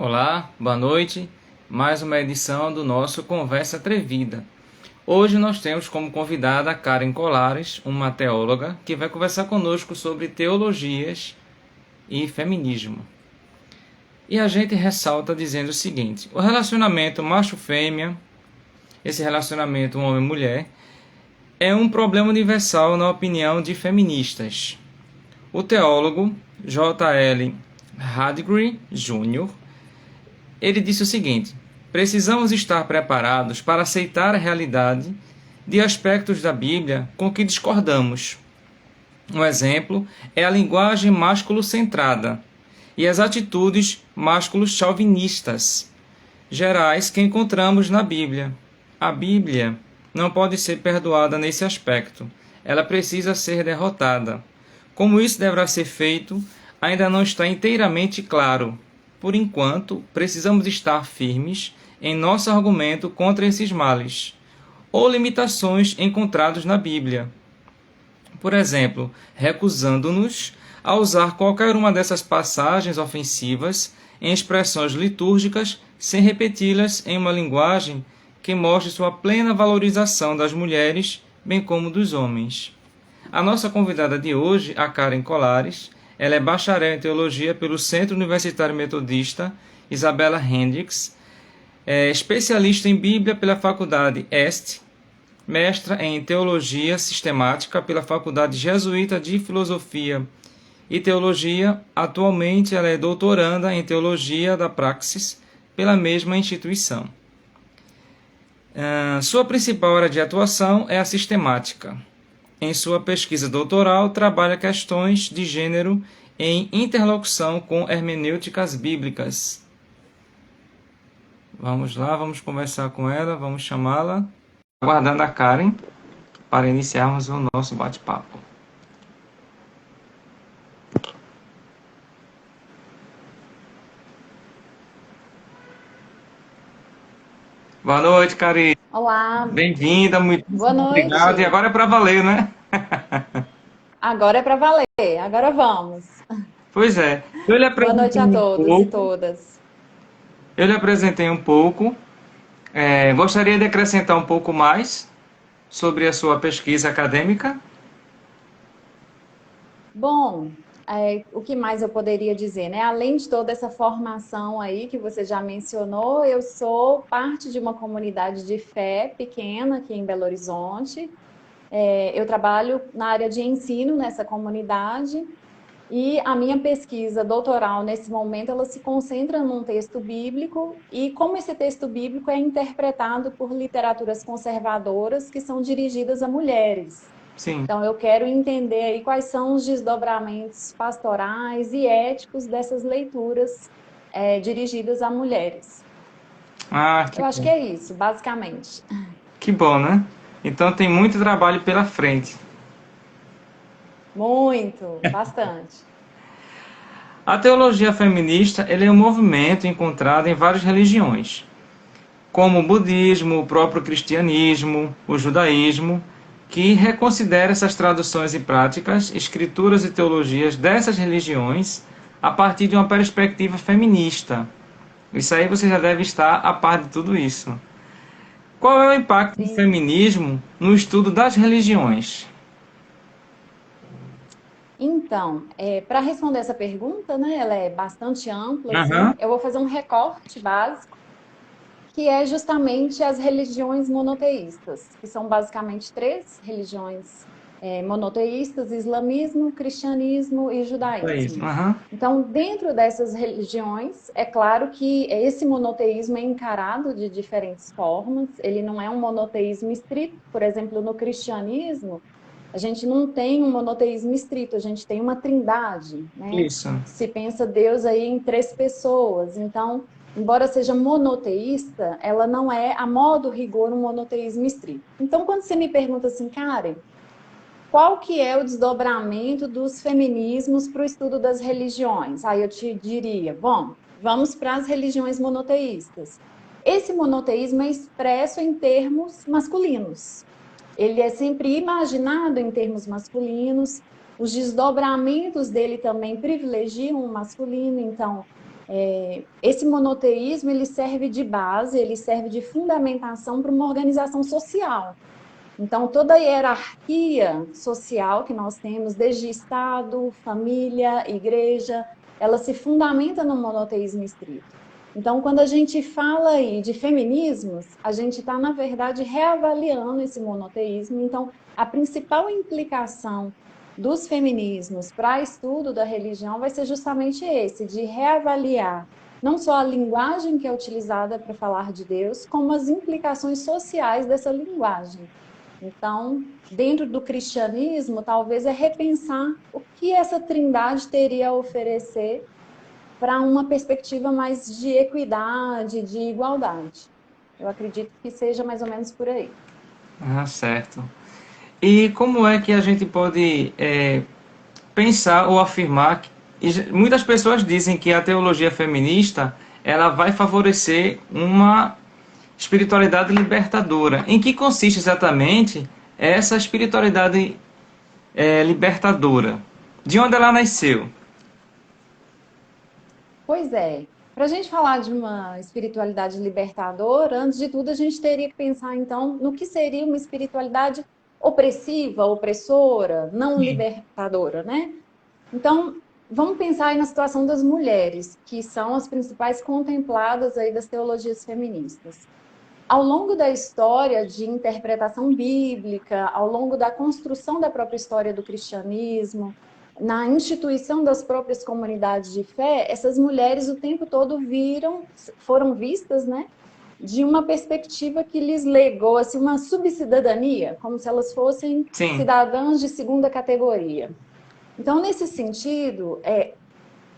Olá, boa noite. Mais uma edição do nosso Conversa Atrevida. Hoje nós temos como convidada a Karen Colares, uma teóloga, que vai conversar conosco sobre teologias e feminismo. E a gente ressalta dizendo o seguinte: o relacionamento macho-fêmea, esse relacionamento homem-mulher, é um problema universal na opinião de feministas. O teólogo J. L. Hadgry Jr. ele disse o seguinte: precisamos estar preparados para aceitar a realidade de aspectos da Bíblia com que discordamos. Um exemplo é a linguagem másculo-centrada e as atitudes másculo-chauvinistas gerais que encontramos na Bíblia. A Bíblia não pode ser perdoada nesse aspecto. Ela precisa ser derrotada. Como isso deverá ser feito, ainda não está inteiramente claro. Por enquanto, precisamos estar firmes em nosso argumento contra esses males, ou limitações encontrados na Bíblia. Por exemplo, recusando-nos a usar qualquer uma dessas passagens ofensivas em expressões litúrgicas sem repeti-las em uma linguagem que mostre sua plena valorização das mulheres, bem como dos homens. A nossa convidada de hoje, a Karen Colares, ela é bacharel em teologia pelo Centro Universitário Metodista Isabella Hendricks, é especialista em Bíblia pela Faculdade Este, mestra em teologia sistemática pela Faculdade Jesuíta de Filosofia e Teologia. Atualmente ela é doutoranda em teologia da praxis pela mesma instituição. Sua principal área de atuação é a sistemática. Em sua pesquisa doutoral, trabalha questões de gênero em interlocução com hermenêuticas bíblicas. Vamos lá, vamos conversar com ela, vamos chamá-la. Aguardando a Karen para iniciarmos o nosso bate-papo. Boa noite, Karen. Olá, Bem-vinda, muito boa obrigado. E noite. agora é para valer, né? Agora é para valer, agora vamos. Pois é. Eu lhe Boa noite apresentei a um todos e pouco. todas. Eu lhe apresentei um pouco. Gostaria de acrescentar um pouco mais sobre a sua pesquisa acadêmica. Bom, o que mais eu poderia dizer, né? Além de toda essa formação aí que você já mencionou, eu sou parte de uma comunidade de fé pequena aqui em Belo Horizonte. Eu trabalho na área de ensino nessa comunidade. E a minha pesquisa doutoral, nesse momento, ela se concentra num texto bíblico e como esse texto bíblico é interpretado por literaturas conservadoras que são dirigidas a mulheres. Sim. Então, eu quero entender aí quais são os desdobramentos pastorais e éticos dessas leituras dirigidas a mulheres. Ah, que Eu acho que bom. é isso, basicamente. Que bom, né? Então tem muito trabalho pela frente. Muito, bastante. A teologia feminista ele é um movimento encontrado em várias religiões, como o budismo, o próprio cristianismo, o judaísmo, que reconsidera essas traduções e práticas, escrituras e teologias dessas religiões a partir de uma perspectiva feminista. Isso aí você já deve estar a par de tudo isso. Qual é o impacto do Sim. feminismo no estudo das religiões? Então, para responder essa pergunta, né, ela é bastante ampla, assim, Aham. eu vou fazer um recorte básico, que é justamente as religiões monoteístas, que são basicamente três religiões monoteístas: islamismo, cristianismo e É isso. judaísmo. Aham. Então, dentro dessas religiões, é claro que esse monoteísmo é encarado de diferentes formas, ele não é um monoteísmo estrito. Por exemplo, no cristianismo, a gente não tem um monoteísmo estrito, a gente tem uma trindade, né? Isso. Se pensa Deus aí em três pessoas. Então, embora seja monoteísta, ela não é, a modo rigor, um monoteísmo estrito. Então, quando você me pergunta assim, Karen, qual que é o desdobramento dos feminismos para o estudo das religiões? Aí eu te diria, bom, vamos para as religiões monoteístas. Esse monoteísmo é expresso em termos masculinos. Ele é sempre imaginado em termos masculinos, os desdobramentos dele também privilegiam o masculino, então esse monoteísmo ele serve de base, ele serve de fundamentação para uma organização social. Então, toda a hierarquia social que nós temos, desde Estado, família, igreja, ela se fundamenta no monoteísmo estrito. Então, quando a gente fala aí de feminismos, a gente está, na verdade, reavaliando esse monoteísmo. Então, a principal implicação dos feminismos para estudo da religião vai ser justamente esse, de reavaliar não só a linguagem que é utilizada para falar de Deus, como as implicações sociais dessa linguagem. Então, dentro do cristianismo, talvez é repensar o que essa trindade teria a oferecer para uma perspectiva mais de equidade, de igualdade. Eu acredito que seja mais ou menos por aí. Ah, certo. E como é que a gente pode pensar ou afirmar que muitas pessoas dizem que a teologia feminista ela vai favorecer uma espiritualidade libertadora. Em que consiste exatamente essa espiritualidade libertadora? De onde ela nasceu? Pois é, para a gente falar de uma espiritualidade libertadora, antes de tudo a gente teria que pensar então no que seria uma espiritualidade opressiva, opressora, não Sim. libertadora, né? Então, vamos pensar aí na situação das mulheres, que são as principais contempladas aí das teologias feministas. Ao longo da história de interpretação bíblica, ao longo da construção da própria história do cristianismo, na instituição das próprias comunidades de fé, essas mulheres o tempo todo foram vistas, né, de uma perspectiva que lhes legou assim, uma subcidadania, como se elas fossem Sim. cidadãs de segunda categoria. Então, nesse sentido,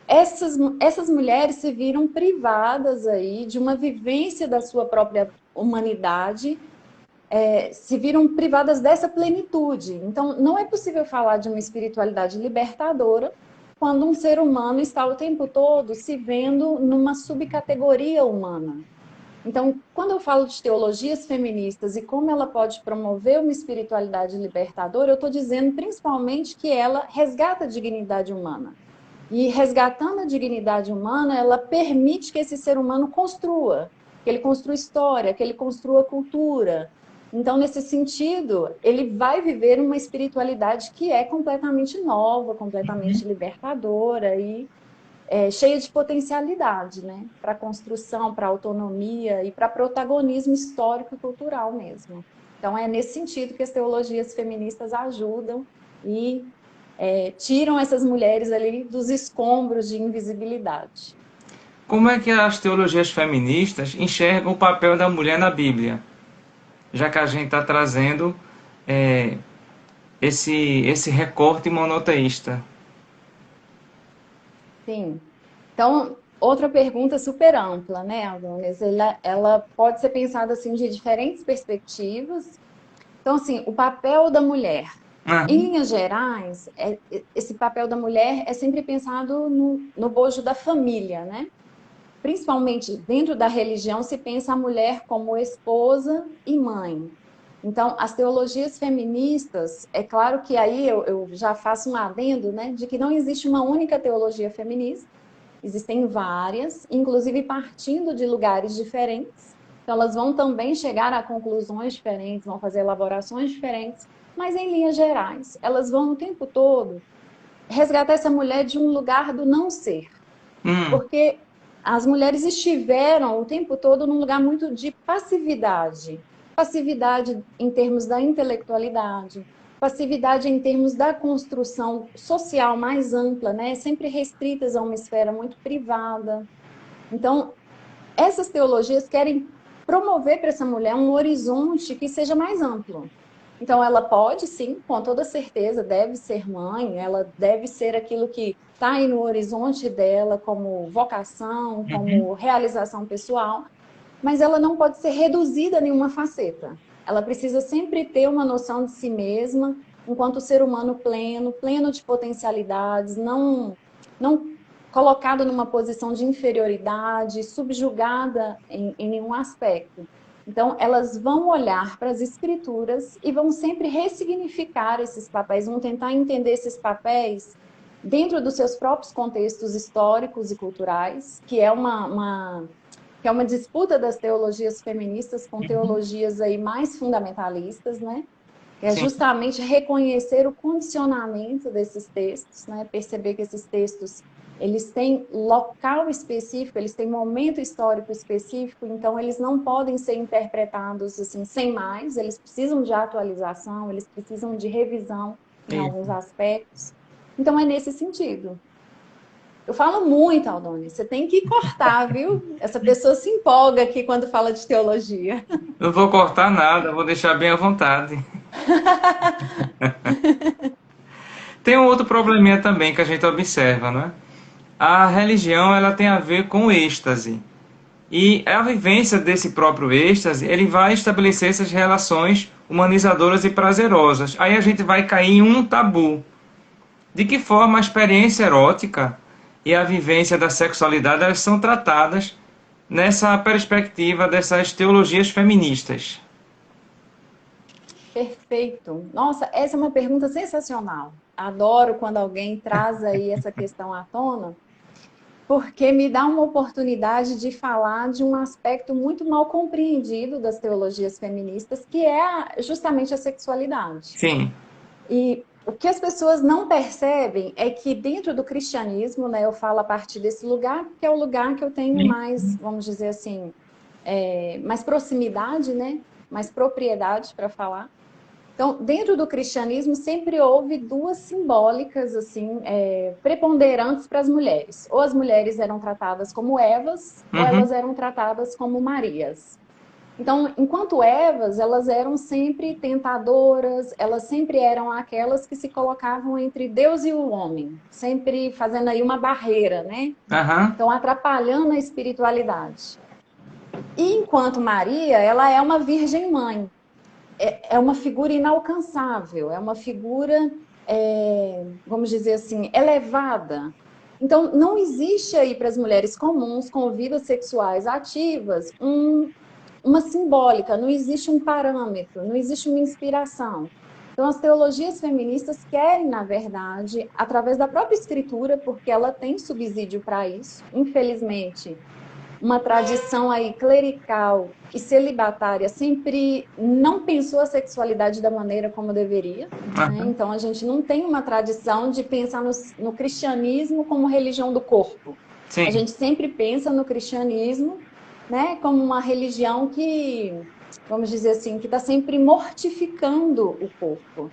essas mulheres se viram privadas aí de uma vivência da sua própria humanidade, se viram privadas dessa plenitude. Então, não é possível falar de uma espiritualidade libertadora quando um ser humano está o tempo todo se vendo numa subcategoria humana. Então, quando eu falo de teologias feministas e como ela pode promover uma espiritualidade libertadora, eu estou dizendo principalmente que ela resgata a dignidade humana. E resgatando a dignidade humana, ela permite que esse ser humano construa, que ele construa história, que ele construa cultura. Então, nesse sentido, ele vai viver uma espiritualidade que é completamente nova, completamente libertadora e cheia de potencialidade, né? Para construção, para autonomia e para protagonismo histórico e cultural mesmo. Então, é nesse sentido que as teologias feministas ajudam e tiram essas mulheres ali dos escombros de invisibilidade. Como é que as teologias feministas enxergam o papel da mulher na Bíblia? Já que a gente está trazendo é, esse recorte monoteísta. Sim. Então, outra pergunta super ampla, né, Adonis? Ela pode ser pensada assim de diferentes perspectivas. Então, assim, o papel da mulher. Ah, Em linhas gerais, esse papel da mulher é sempre pensado no bojo da família, né? Principalmente dentro da religião, se pensa a mulher como esposa e mãe. Então, as teologias feministas, é claro que aí eu já faço um adendo, né, de que não existe uma única teologia feminista, existem várias, inclusive partindo de lugares diferentes. Então, elas vão também chegar a conclusões diferentes, vão fazer elaborações diferentes, mas em linhas gerais, elas vão o tempo todo resgatar essa mulher de um lugar do não ser, hum, porque as mulheres estiveram o tempo todo num lugar muito de passividade. Passividade em termos da intelectualidade, passividade em termos da construção social mais ampla, né? Sempre restritas a uma esfera muito privada. Então, essas teologias querem promover para essa mulher um horizonte que seja mais amplo. Então, ela pode, sim, com toda certeza, deve ser mãe, ela deve ser aquilo que está aí no horizonte dela como vocação, como realização pessoal, mas ela não pode ser reduzida a nenhuma faceta. Ela precisa sempre ter uma noção de si mesma, enquanto ser humano pleno, pleno de potencialidades, não colocada numa posição de inferioridade, subjugada em nenhum aspecto. Então, elas vão olhar para as escrituras e vão sempre ressignificar esses papéis, vão tentar entender esses papéis dentro dos seus próprios contextos históricos e culturais, que é uma disputa das teologias feministas com teologias aí mais fundamentalistas, né? Que é Sim. justamente reconhecer o condicionamento desses textos, né? Perceber que esses textos eles têm local específico, eles têm momento histórico específico, então eles não podem ser interpretados assim sem mais, eles precisam de atualização, eles precisam de revisão em alguns Isso. aspectos. Então é nesse sentido. Eu falo muito, Aldoni, você tem que cortar, viu? Essa pessoa se empolga aqui quando fala de teologia. Não vou cortar nada, vou deixar bem à vontade. Tem um outro probleminha também que a gente observa, né? A religião ela tem a ver com êxtase. E a vivência desse próprio êxtase, ele vai estabelecer essas relações humanizadoras e prazerosas. Aí a gente vai cair em um tabu. De que forma a experiência erótica e a vivência da sexualidade elas são tratadas nessa perspectiva dessas teologias feministas? Perfeito. Nossa, essa é uma pergunta sensacional. Adoro quando alguém traz aí essa questão à tona, porque me dá uma oportunidade de falar de um aspecto muito mal compreendido das teologias feministas, que é justamente a sexualidade. Sim. E o que as pessoas não percebem é que dentro do cristianismo, né, eu falo a partir desse lugar, que é o lugar que eu tenho mais, vamos dizer assim, mais proximidade, né, mais propriedade para falar. Então, dentro do cristianismo, sempre houve duas simbólicas assim preponderantes para as mulheres. Ou as mulheres eram tratadas como Evas, ou Uhum. elas eram tratadas como Marias. Então, enquanto Evas, elas eram sempre tentadoras, elas sempre eram aquelas que se colocavam entre Deus e o homem, sempre fazendo aí uma barreira, né? Aham. Então, atrapalhando a espiritualidade. E enquanto Maria, ela é uma virgem mãe, é uma figura inalcançável, é uma figura, vamos dizer assim, elevada. Então, não existe aí para as mulheres comuns com vidas sexuais ativas uma simbólica, não existe um parâmetro, não existe uma inspiração. Então, as teologias feministas querem, na verdade, através da própria escritura, porque ela tem subsídio para isso, infelizmente, uma tradição aí clerical e celibatária sempre não pensou a sexualidade da maneira como deveria, né? Aham. Então a gente não tem uma tradição de pensar no cristianismo como religião do corpo. A Sim. gente sempre pensa no cristianismo, né, como uma religião que, vamos dizer assim, que está sempre mortificando o corpo.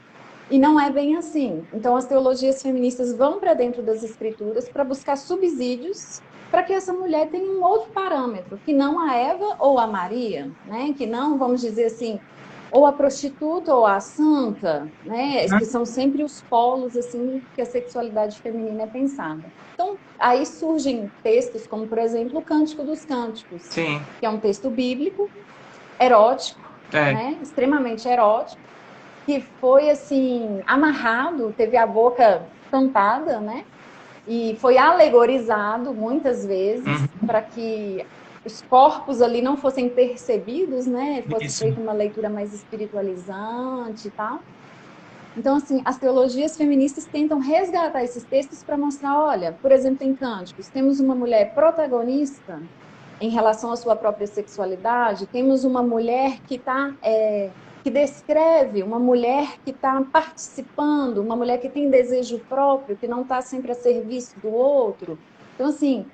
E não é bem assim. Então, as teologias feministas vão para dentro das escrituras para buscar subsídios para que essa mulher tenha um outro parâmetro, que não a Eva ou a Maria, né? Que não, vamos dizer assim, ou a prostituta ou a santa, né? Que são sempre os polos assim que a sexualidade feminina é pensada. Então, aí surgem textos como, por exemplo, o Cântico dos Cânticos, Sim. que é um texto bíblico, erótico, É. né? Extremamente erótico, que foi assim amarrado, teve a boca tampada, né? E foi alegorizado muitas vezes Uhum. para que os corpos ali não fossem percebidos, né? Fosse Isso. feita uma leitura mais espiritualizante e tal. Então, assim, as teologias feministas tentam resgatar esses textos para mostrar, olha, por exemplo, em Cânticos, temos uma mulher protagonista em relação à sua própria sexualidade, temos uma mulher que descreve uma mulher que está participando, uma mulher que tem desejo próprio, que não está sempre a serviço do outro. Então, assim,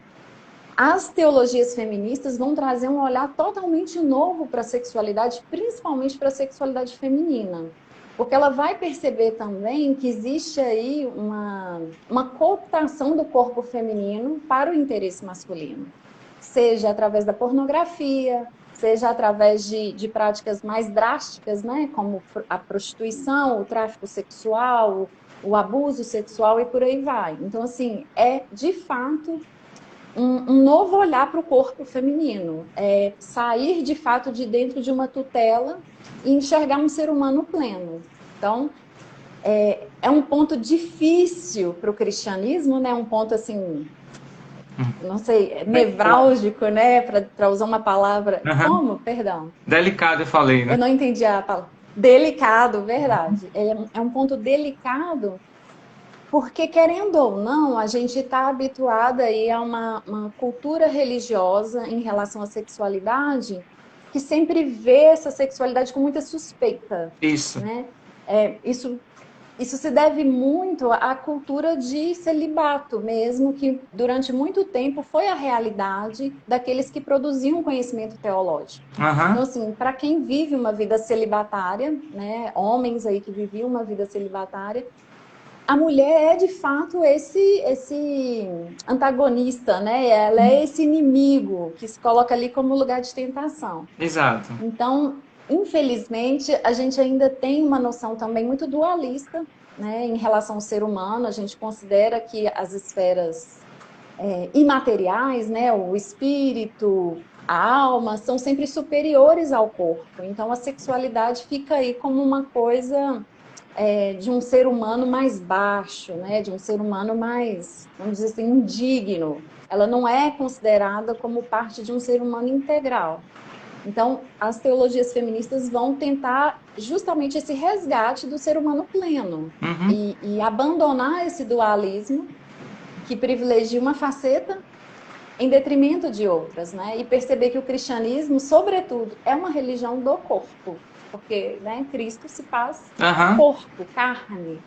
as teologias feministas vão trazer um olhar totalmente novo para a sexualidade, principalmente para a sexualidade feminina. Porque ela vai perceber também que existe aí uma cooptação do corpo feminino para o interesse masculino, seja através da pornografia, seja através de práticas mais drásticas, né, como a prostituição, o tráfico sexual, o abuso sexual e por aí vai. Então, assim, é de fato um novo olhar para o corpo feminino, é sair de fato de dentro de uma tutela e enxergar um ser humano pleno. Então, é um ponto difícil para o cristianismo, né? Um ponto assim, não sei, nevrálgico, né? Para usar uma palavra. Aham. Como? Perdão. Delicado, eu falei, Eu né? não entendi a palavra. Delicado, verdade. É um ponto delicado, Porque, querendo ou não, a gente está habituada aí a uma cultura religiosa em relação à sexualidade que sempre vê essa sexualidade com muita suspeita, Isso. né? Isso se deve muito à cultura de celibato mesmo, que durante muito tempo foi a realidade daqueles que produziam conhecimento teológico. Então, Aham. assim, para quem vive uma vida celibatária, né, homens aí que viviam uma vida celibatária, a mulher é de fato esse antagonista, né? Ela é esse inimigo que se coloca ali como lugar de tentação. Exato. Então, infelizmente, a gente ainda tem uma noção também muito dualista, né, em relação ao ser humano. A gente considera que as esferas imateriais, né, o espírito, a alma, são sempre superiores ao corpo. Então, a sexualidade fica aí como uma coisa de um ser humano mais baixo, né, de um ser humano mais, vamos dizer assim, indigno. Ela não é considerada como parte de um ser humano integral. Então, as teologias feministas vão tentar justamente esse resgate do ser humano pleno Uhum. e abandonar esse dualismo que privilegia uma faceta em detrimento de outras, né? E perceber que o cristianismo, sobretudo, é uma religião do corpo, porque, né, Cristo se faz Aham. corpo, carne.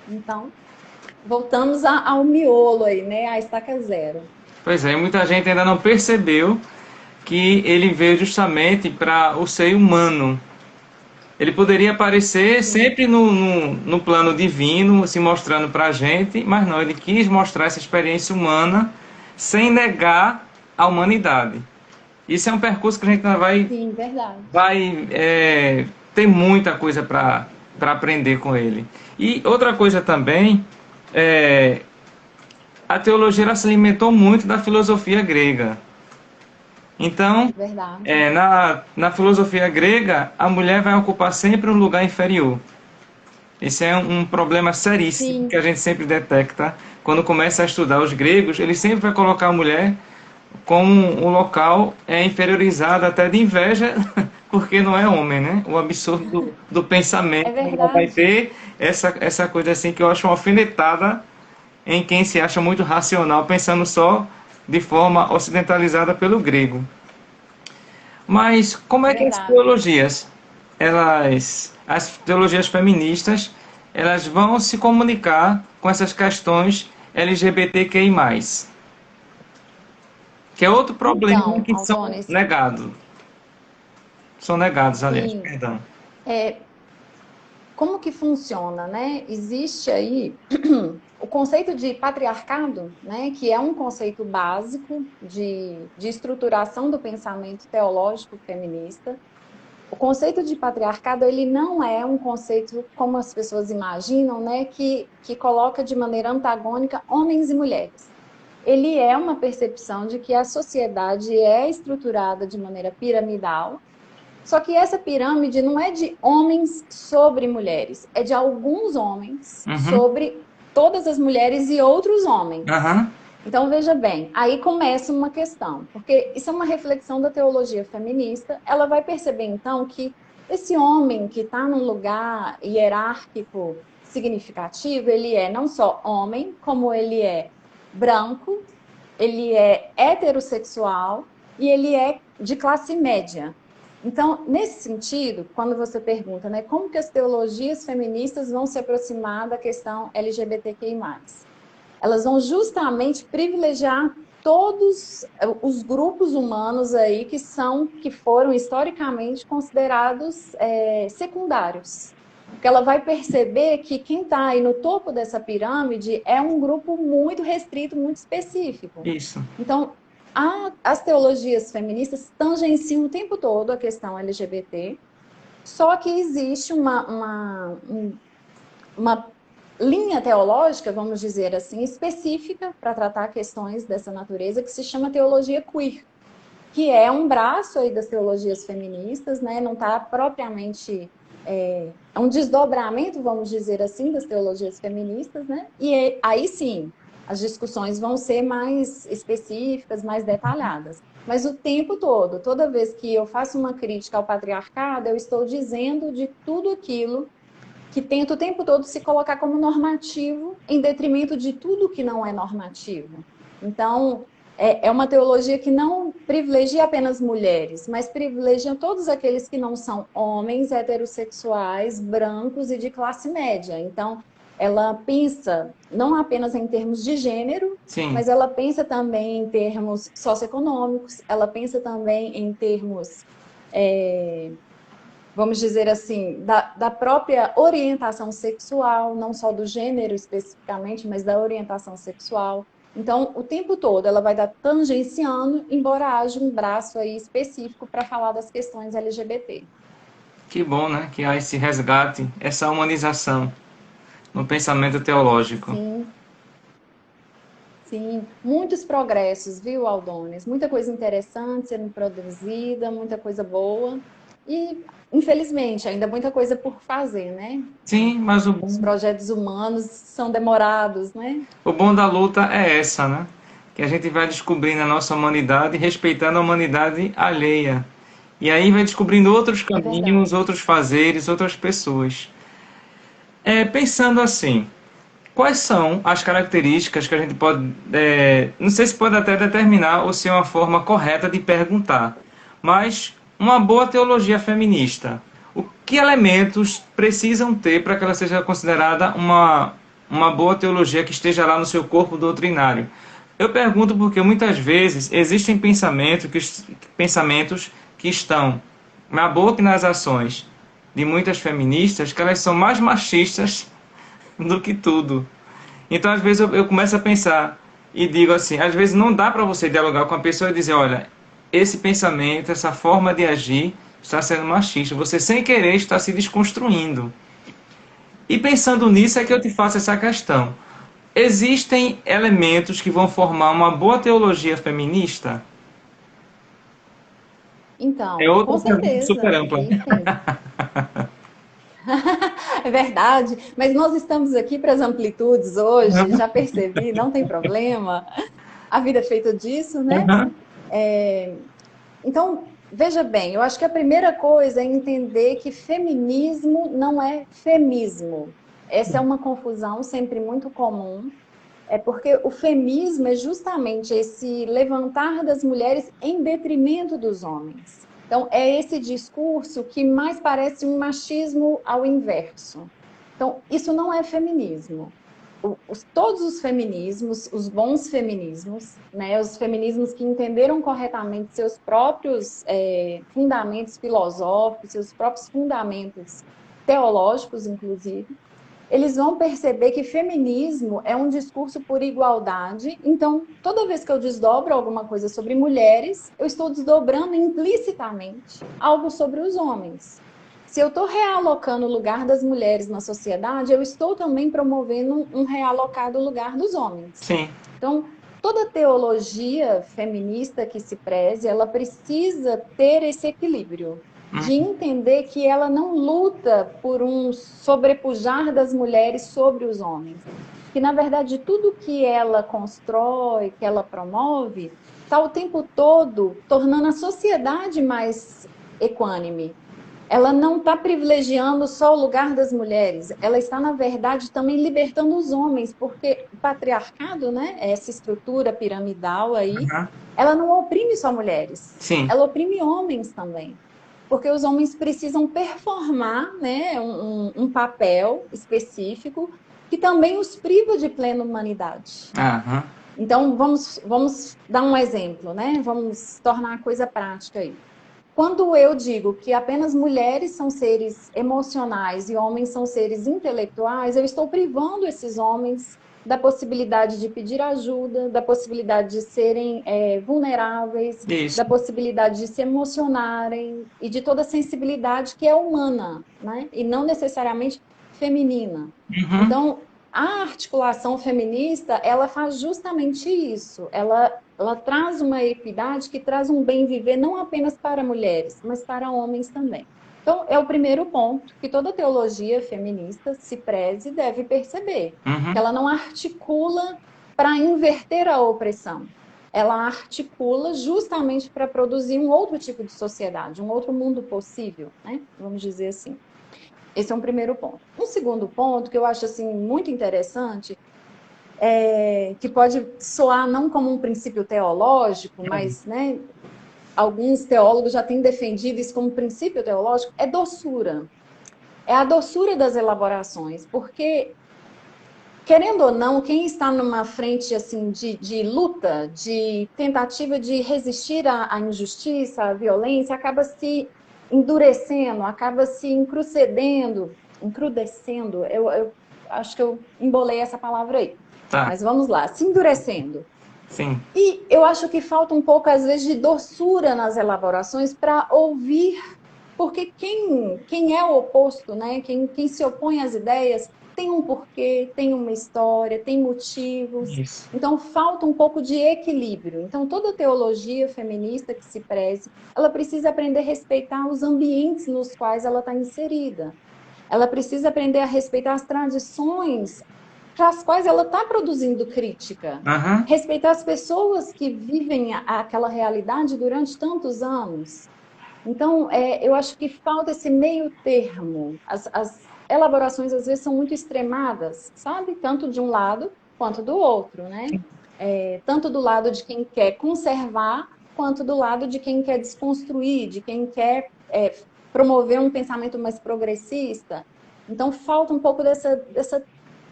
Então, voltamos ao miolo aí, né? À estaca zero. Pois é, muita gente ainda não percebeu que ele veio justamente para o ser humano. Ele poderia aparecer Sim, sempre no plano divino, se mostrando para a gente, mas não, ele quis mostrar essa experiência humana sem negar a humanidade. Isso é um percurso que a gente ainda sim, verdade. vai ter muita coisa para aprender com ele. E outra coisa também, é, a teologia ela se alimentou muito da filosofia grega. Então, Verdade. na filosofia grega, a mulher vai ocupar sempre um lugar inferior. Esse é um problema seríssimo que Sim, a gente sempre detecta quando começa a estudar os gregos. Ele sempre vai colocar a mulher como um local inferiorizado até de inveja, porque não é homem, né? O absurdo do é pensamento ela vai verdade. ter essa coisa assim que eu acho uma alfinetada em quem se acha muito racional, pensando só de forma ocidentalizada pelo grego. Mas como é que as Verdade. teologias, as teologias feministas, elas vão se comunicar com essas questões LGBTQI+, que é outro problema Então, que Altônia, são negados, aliás, sim, perdão. é, como que funciona, né? Existe aí o conceito de patriarcado, né, que é um conceito básico de estruturação do pensamento teológico feminista. O conceito de patriarcado, ele não é um conceito, como as pessoas imaginam, né, que coloca de maneira antagônica homens e mulheres. Ele é uma percepção de que a sociedade é estruturada de maneira piramidal. Só que essa pirâmide não é de homens sobre mulheres, é de alguns homens Uhum, sobre todas as mulheres e outros homens. aham, Então, veja bem, aí começa uma questão, porque isso é uma reflexão da teologia feminista. Ela vai perceber, então, que esse homem que está num lugar hierárquico significativo, ele é não só homem, como ele é branco, ele é heterossexual e ele é de classe média. Então, nesse sentido, quando você pergunta, né, como que as teologias feministas vão se aproximar da questão LGBTQI+, elas vão justamente privilegiar todos os grupos humanos aí que foram historicamente considerados secundários. Porque ela vai perceber que quem está aí no topo dessa pirâmide é um grupo muito restrito, muito específico. isso. Então, as teologias feministas tangenciam o tempo todo a questão LGBT, só que existe uma linha teológica, vamos dizer assim, específica para tratar questões dessa natureza, que se chama teologia queer, que é um braço aí das teologias feministas, né? Não está propriamente é um desdobramento, vamos dizer assim, das teologias feministas, né? E aí sim, as discussões vão ser mais específicas, mais detalhadas. Mas o tempo todo, toda vez que eu faço uma crítica ao patriarcado, eu estou dizendo de tudo aquilo que tenta o tempo todo se colocar como normativo em detrimento de tudo que não é normativo. Então, é uma teologia que não privilegia apenas mulheres, mas privilegia todos aqueles que não são homens, heterossexuais, brancos e de classe média. Então, ela pensa não apenas em termos de gênero, Sim. mas ela pensa também em termos socioeconômicos, ela pensa também em termos, vamos dizer assim, da própria orientação sexual, não só do gênero especificamente, mas da orientação sexual. Então, o tempo todo ela vai dar tangenciando, embora haja um braço aí específico para falar das questões LGBT. Que bom, né? Que há esse resgate, essa humanização no pensamento teológico. Sim, sim, muitos progressos, viu, Aldones? Muita coisa interessante sendo produzida, muita coisa boa. E, infelizmente, ainda muita coisa por fazer, né? Sim, mas Os projetos humanos são demorados, né? o bom da luta é essa, né? Que a gente vai descobrindo a nossa humanidade, respeitando a humanidade alheia. E aí vai descobrindo outros É caminhos, verdade. outros fazeres, outras pessoas. Pensando assim, quais são as características que a gente pode. Não sei se pode até determinar ou se é uma forma correta de perguntar, mas uma boa teologia feminista. O que elementos precisam ter para que ela seja considerada uma boa teologia que esteja lá no seu corpo doutrinário? Eu pergunto porque muitas vezes existem pensamentos que estão na boca e nas ações de muitas feministas que elas são mais machistas do que tudo. Então, às vezes, eu começo a pensar e digo assim: às vezes não dá para você dialogar com a pessoa e dizer, olha, esse pensamento, essa forma de agir está sendo machista. Você, sem querer, está se desconstruindo. E pensando nisso, é que eu te faço essa questão. Existem elementos que vão formar uma boa teologia feminista? É Então, com outra pergunta super certeza. ampla. E tem. É verdade, mas nós estamos aqui para as amplitudes hoje, já percebi, não tem problema. A vida é feita disso, né? Uhum. Então, veja bem, eu acho que a primeira coisa é entender que feminismo não é femismo. Essa é uma confusão sempre muito comum. É porque o feminismo é justamente esse levantar das mulheres em detrimento dos homens. Então, é esse discurso que mais parece um machismo ao inverso. Então, isso não é feminismo. Todos os feminismos, os bons feminismos, né, os feminismos que entenderam corretamente seus próprios fundamentos filosóficos, seus próprios fundamentos teológicos, inclusive, eles vão perceber que feminismo é um discurso por igualdade. Então, toda vez que eu desdobro alguma coisa sobre mulheres, eu estou desdobrando implicitamente algo sobre os homens. Se eu estou realocando o lugar das mulheres na sociedade, eu estou também promovendo um realocar do lugar dos homens. Sim. Então, toda teologia feminista que se preze, ela precisa ter esse equilíbrio de entender que ela não luta por um sobrepujar das mulheres sobre os homens. Que, na verdade, tudo que ela constrói, que ela promove, está o tempo todo tornando a sociedade mais equânime. Ela não está privilegiando só o lugar das mulheres, ela está, na verdade, também libertando os homens, porque o patriarcado, né, essa estrutura piramidal aí, Uhum. ela não oprime só mulheres, Sim. ela oprime homens também. Porque os homens precisam performar, né, um papel específico que também os priva de plena humanidade. Uhum. Então, vamos dar um exemplo, né? Vamos tornar a coisa prática aí. Quando eu digo que apenas mulheres são seres emocionais e homens são seres intelectuais, eu estou privando esses homens da possibilidade de pedir ajuda, da possibilidade de serem vulneráveis, Isso. da possibilidade de se emocionarem e de toda a sensibilidade que é humana, né? E não necessariamente feminina. Uhum. Então, a articulação feminista, ela faz justamente isso. Ela traz uma equidade que traz um bem viver não apenas para mulheres, mas para homens também. Então, é o primeiro ponto que toda teologia feminista se preze e deve perceber, que Uhum. ela não articula para inverter a opressão. Ela articula justamente para produzir um outro tipo de sociedade, um outro mundo possível, né? Vamos dizer assim. Esse é um primeiro ponto. Um segundo ponto que eu acho assim muito interessante, que pode soar não como um princípio teológico, mas, né, alguns teólogos já têm defendido isso como princípio teológico, é doçura. É a doçura das elaborações, porque, querendo ou não, quem está numa frente assim de luta, de tentativa de resistir à injustiça, à violência, acaba se endurecendo, acaba se encrudecendo, eu acho que eu embolei essa palavra aí. Tá, Mas vamos lá, se endurecendo. sim. E eu acho que falta um pouco, às vezes, de doçura nas elaborações para ouvir, porque quem é o oposto, né? Quem se opõe às ideias, tem um porquê, tem uma história, tem motivos. Isso. Então, falta um pouco de equilíbrio. Então, toda teologia feminista que se preze, ela precisa aprender a respeitar os ambientes nos quais ela está inserida. Ela precisa aprender a respeitar as tradições para as quais ela está produzindo crítica. Aham. Respeitar as pessoas que vivem aquela realidade durante tantos anos. Então, eu acho que falta esse meio termo. As elaborações, às vezes, são muito extremadas, sabe? Tanto de um lado quanto do outro, né? Tanto do lado de quem quer conservar, quanto do lado de quem quer desconstruir, de quem quer promover um pensamento mais progressista. Então, falta um pouco dessa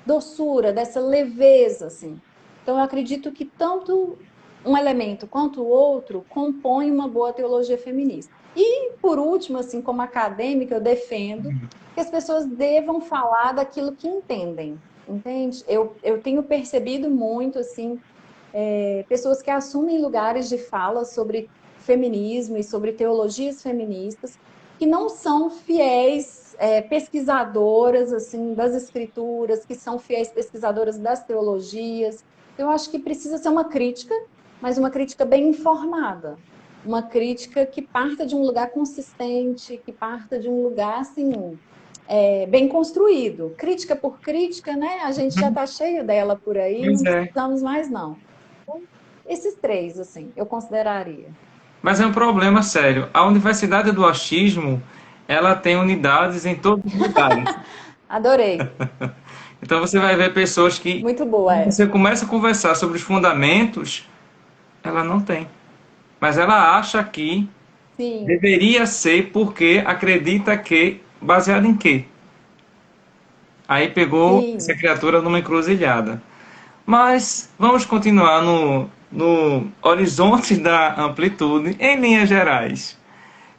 doçura, dessa leveza, assim. Então, eu acredito que tanto um elemento quanto o outro compõem uma boa teologia feminista. E, por último, assim, como acadêmica, eu defendo que as pessoas devam falar daquilo que entendem, entende? Eu tenho percebido muito, assim, pessoas que assumem lugares de fala sobre feminismo e sobre teologias feministas, que não são fiéis pesquisadoras assim das escrituras, que são fiéis pesquisadoras das teologias. Eu acho que precisa ser uma crítica, mas uma crítica bem informada, uma crítica que parta de um lugar consistente, que parta de um lugar assim bem construído. Crítica por crítica, né? A gente já está cheio dela por aí, Pois não é. precisamos mais não. Esses três, assim, eu consideraria. Mas é um problema sério. A Universidade do Achismo, ela tem unidades em todos os lugares. Adorei. Então você vai ver pessoas que, Muito boa quando você essa. começa a conversar sobre os fundamentos, ela não tem. Mas ela acha que Sim, deveria ser porque acredita que, baseado em quê? Aí pegou essa sim. criatura numa encruzilhada. Mas vamos continuar no horizonte da amplitude, em linhas gerais.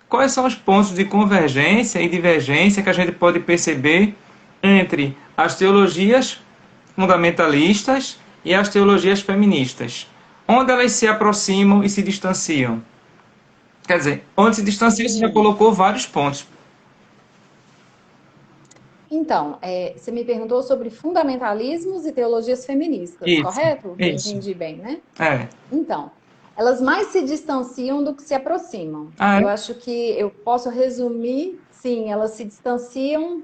Quais são os pontos de convergência e divergência que a gente pode perceber entre as teologias fundamentalistas e as teologias feministas? Onde elas se aproximam e se distanciam? Quer dizer, onde se distancia, você já Uhum. colocou vários pontos. Então, você me perguntou sobre fundamentalismos e teologias feministas, Isso, correto? Eu isso. entendi bem, né? É. Então, elas mais se distanciam do que se aproximam. Ah, Eu é? acho que eu posso resumir, sim, elas se distanciam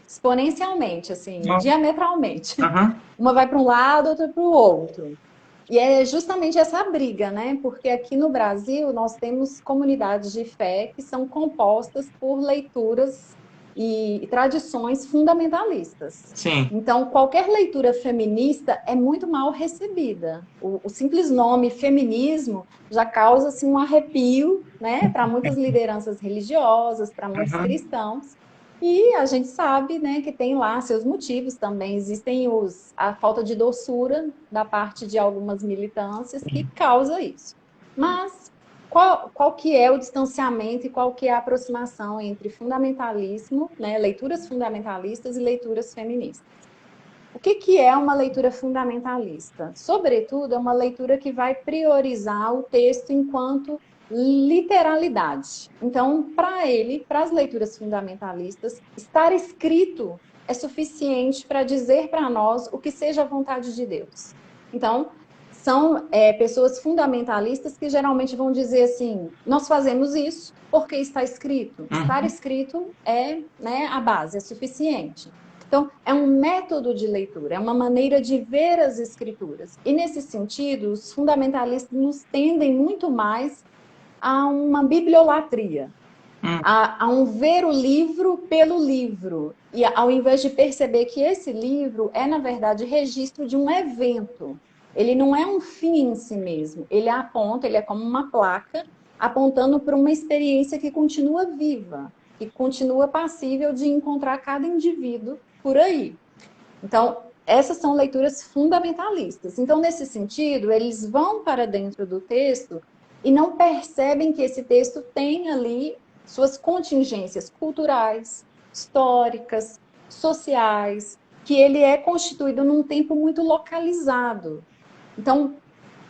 exponencialmente, assim, Não. diametralmente. Aham. Uma vai para um lado, outra para o outro. E é justamente essa briga, né? Porque aqui no Brasil nós temos comunidades de fé que são compostas por leituras e tradições fundamentalistas. Sim. Então, qualquer leitura feminista é muito mal recebida. O simples nome feminismo já causa assim, um arrepio, né, para muitas lideranças religiosas, para muitos Aham. cristãos. E a gente sabe, né, que tem lá seus motivos também. Existem a falta de doçura da parte de algumas militâncias que causa isso. Mas qual que é o distanciamento e qual que é a aproximação entre fundamentalismo, né, leituras fundamentalistas e leituras feministas? O que é uma leitura fundamentalista? Sobretudo, é uma leitura que vai priorizar o texto enquanto literalidade. Então, para as leituras fundamentalistas, estar escrito é suficiente para dizer para nós o que seja a vontade de Deus. Então, são pessoas fundamentalistas que geralmente vão dizer assim: nós fazemos isso porque está escrito. Estar Uhum. escrito é, né, a base, é suficiente. Então, é um método de leitura, é uma maneira de ver as escrituras. E, nesse sentido, os fundamentalistas nos tendem muito mais a uma bibliolatria. Hum, a um ver o livro pelo livro. E ao invés de perceber que esse livro é, na verdade, registro de um evento. Ele não é um fim em si mesmo. Ele aponta, ele é como uma placa apontando para uma experiência que continua viva, que continua passível de encontrar cada indivíduo por aí. Então, essas são leituras fundamentalistas. Então, nesse sentido, eles vão para dentro do texto e não percebem que esse texto tem ali suas contingências culturais, históricas, sociais, que ele é constituído num tempo muito localizado. Então,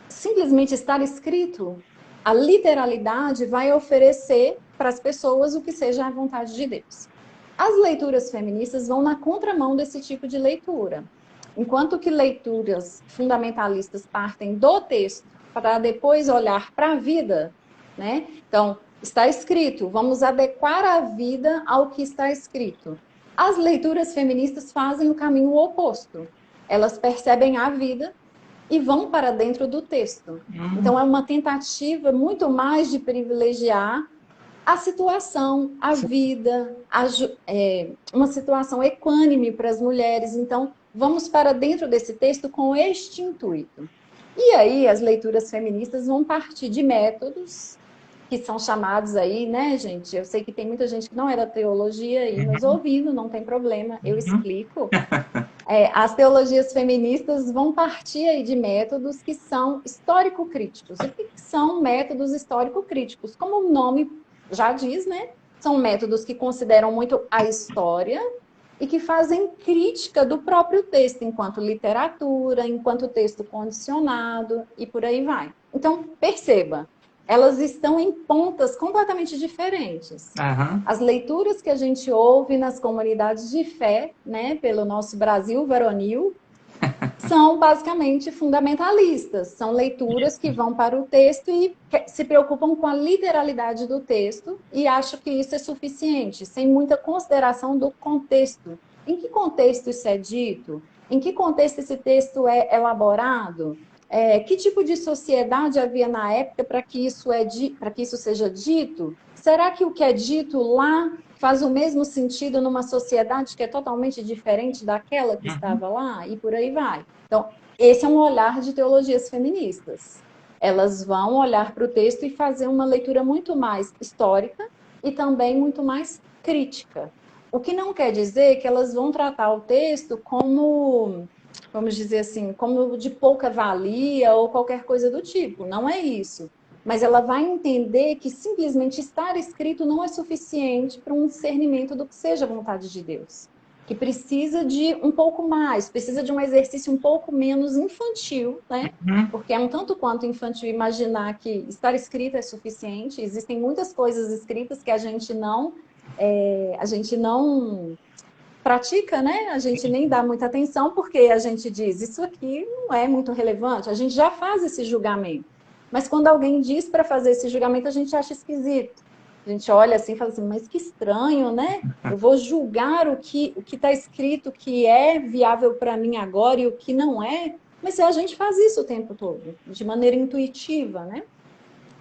simplesmente estar escrito, a literalidade vai oferecer para as pessoas o que seja a vontade de Deus. As leituras feministas vão na contramão desse tipo de leitura. Enquanto que leituras fundamentalistas partem do texto para depois olhar para a vida, né? Então, está escrito, vamos adequar a vida ao que está escrito. As leituras feministas fazem o caminho oposto. Elas percebem a vida e vão para dentro do texto. Então, é uma tentativa muito mais de privilegiar a situação, a vida, uma situação equânime para as mulheres. Então, vamos para dentro desse texto com este intuito. E aí, as leituras feministas vão partir de métodos que são chamados aí, né, gente? Eu sei que tem muita gente que não é da teologia aí nos ouvindo, não tem problema, eu explico. As teologias feministas vão partir aí de métodos que são histórico-críticos. E o que são métodos histórico-críticos? Como o nome já diz, né? São métodos que consideram muito a história e que fazem crítica do próprio texto, enquanto literatura, enquanto texto condicionado e por aí vai. Então, perceba, elas estão em pontas completamente diferentes. aham. As leituras que a gente ouve nas comunidades de fé, né, pelo nosso Brasil varonil, são basicamente fundamentalistas. São leituras que vão para o texto e se preocupam com a literalidade do texto e acham que isso é suficiente, sem muita consideração do contexto. Em que contexto isso é dito? Em que contexto esse texto é elaborado? Que tipo de sociedade havia na época para que isso seja dito? Será que o que é dito lá faz o mesmo sentido numa sociedade que é totalmente diferente daquela que estava lá? E por aí vai. Então, esse é um olhar de teologias feministas. Elas vão olhar para o texto e fazer uma leitura muito mais histórica e também muito mais crítica. O que não quer dizer que elas vão tratar o texto como, vamos dizer assim, como de pouca valia ou qualquer coisa do tipo. Não é isso. Mas ela vai entender que simplesmente estar escrito não é suficiente para um discernimento do que seja a vontade de Deus. Que precisa de um pouco mais, precisa de um exercício um pouco menos infantil, né? Porque é um tanto quanto infantil imaginar que estar escrito é suficiente. Existem muitas coisas escritas que a gente não pratica, né? A gente nem dá muita atenção porque a gente diz, isso aqui não é muito relevante. A gente já faz esse julgamento. Mas quando alguém diz para fazer esse julgamento, a gente acha esquisito. A gente olha assim e fala assim, mas que estranho, né? Eu vou julgar o que está escrito que é viável para mim agora e o que não é. Mas a gente faz isso o tempo todo, de maneira intuitiva, né?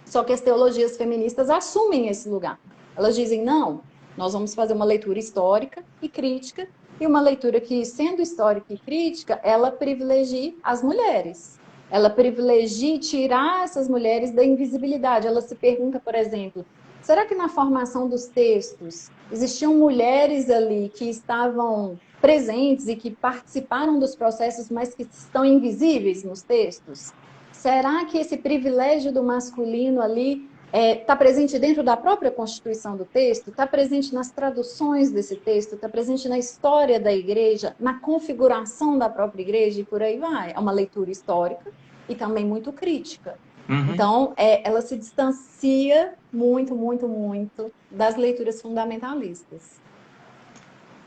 Só que as teologias feministas assumem esse lugar. Elas dizem, não, nós vamos fazer uma leitura histórica e crítica, e uma leitura que, sendo histórica e crítica, ela privilegie as mulheres. Ela privilegia tirar essas mulheres da invisibilidade. Ela se pergunta, por exemplo, será que na formação dos textos existiam mulheres ali que estavam presentes e que participaram dos processos, mas que estão invisíveis nos textos? Será que esse privilégio do masculino ali está presente dentro da própria constituição do texto? Está presente nas traduções desse texto? Está presente na história da igreja? Na configuração da própria igreja? E por aí vai. É uma leitura histórica e também muito crítica. Uhum. Então, ela se distancia muito, muito, muito das leituras fundamentalistas.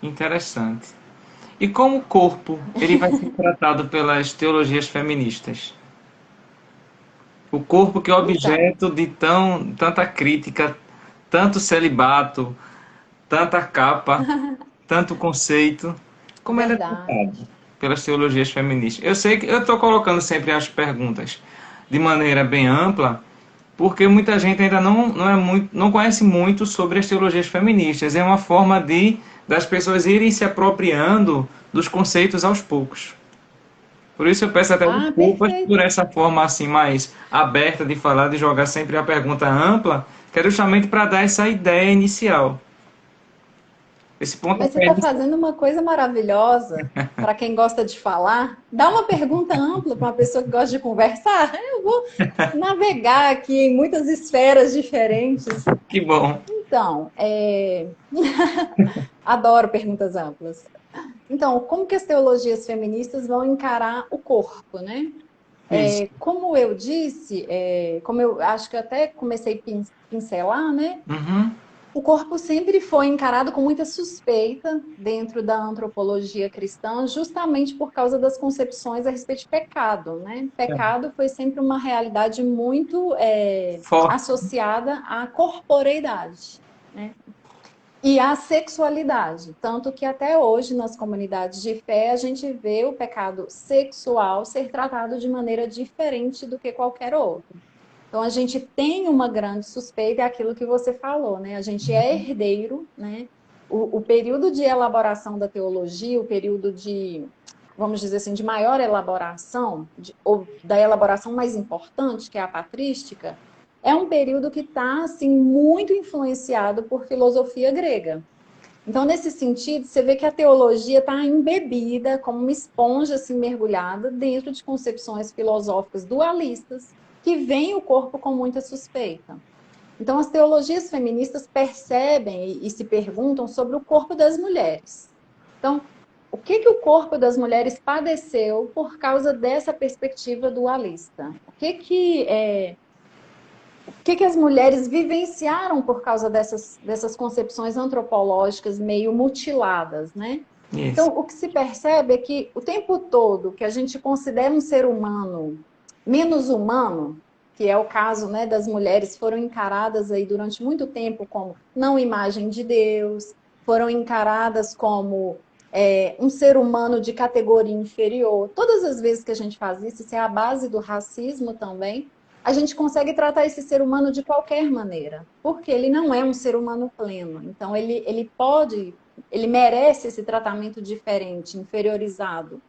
Interessante. E como o corpo ele vai ser tratado pelas teologias feministas? O corpo que é Então, objeto de tanta crítica, tanto celibato, tanta capa, tanto conceito, como ele é tratado verdade. pelas teologias feministas? Eu sei que eu estou colocando sempre as perguntas de maneira bem ampla, porque muita gente ainda não conhece muito sobre as teologias feministas. É uma forma das pessoas irem se apropriando dos conceitos aos poucos. Por isso eu peço até Ah, desculpas por perfeito. essa forma assim mais aberta de falar, de jogar sempre a pergunta ampla, que é justamente para dar essa ideia inicial. Esse Mas você pontapé está inicial. fazendo uma coisa maravilhosa para quem gosta de falar. Dá uma pergunta ampla para uma pessoa que gosta de conversar. Eu vou navegar aqui em muitas esferas diferentes. Que bom. Então, adoro perguntas amplas. Então, como que as teologias feministas vão encarar o corpo, né? Isso. Como eu disse, como eu acho que eu até comecei a pincelar, né? Uhum. O corpo sempre foi encarado com muita suspeita dentro da antropologia cristã, justamente por causa das concepções a respeito de pecado, né? Pecado foi sempre uma realidade muito Forte. associada à corporeidade, né? E à sexualidade, tanto que até hoje nas comunidades de fé a gente vê o pecado sexual ser tratado de maneira diferente do que qualquer outro. Então a gente tem uma grande suspeita, é aquilo que você falou, né? A gente é herdeiro, né? O período de elaboração da teologia, o período de, vamos dizer assim, de maior elaboração, ou da elaboração mais importante, que é a patrística, é um período que está assim muito influenciado por filosofia grega. Então, nesse sentido, você vê que a teologia está embebida como uma esponja assim mergulhada dentro de concepções filosóficas dualistas que veem o corpo com muita suspeita. Então, as teologias feministas percebem e se perguntam sobre o corpo das mulheres. Então, o que o corpo das mulheres padeceu por causa dessa perspectiva dualista? O que as mulheres vivenciaram por causa dessas concepções antropológicas meio mutiladas, né? Isso. Então, o que se percebe é que o tempo todo que a gente considera um ser humano menos humano, que é o caso, né, das mulheres, foram encaradas aí durante muito tempo como não imagem de Deus, foram encaradas como um ser humano de categoria inferior. Todas as vezes que a gente faz isso é a base do racismo também, a gente consegue tratar esse ser humano de qualquer maneira, porque ele não é um ser humano pleno. Então, ele merece esse tratamento diferente, inferiorizado.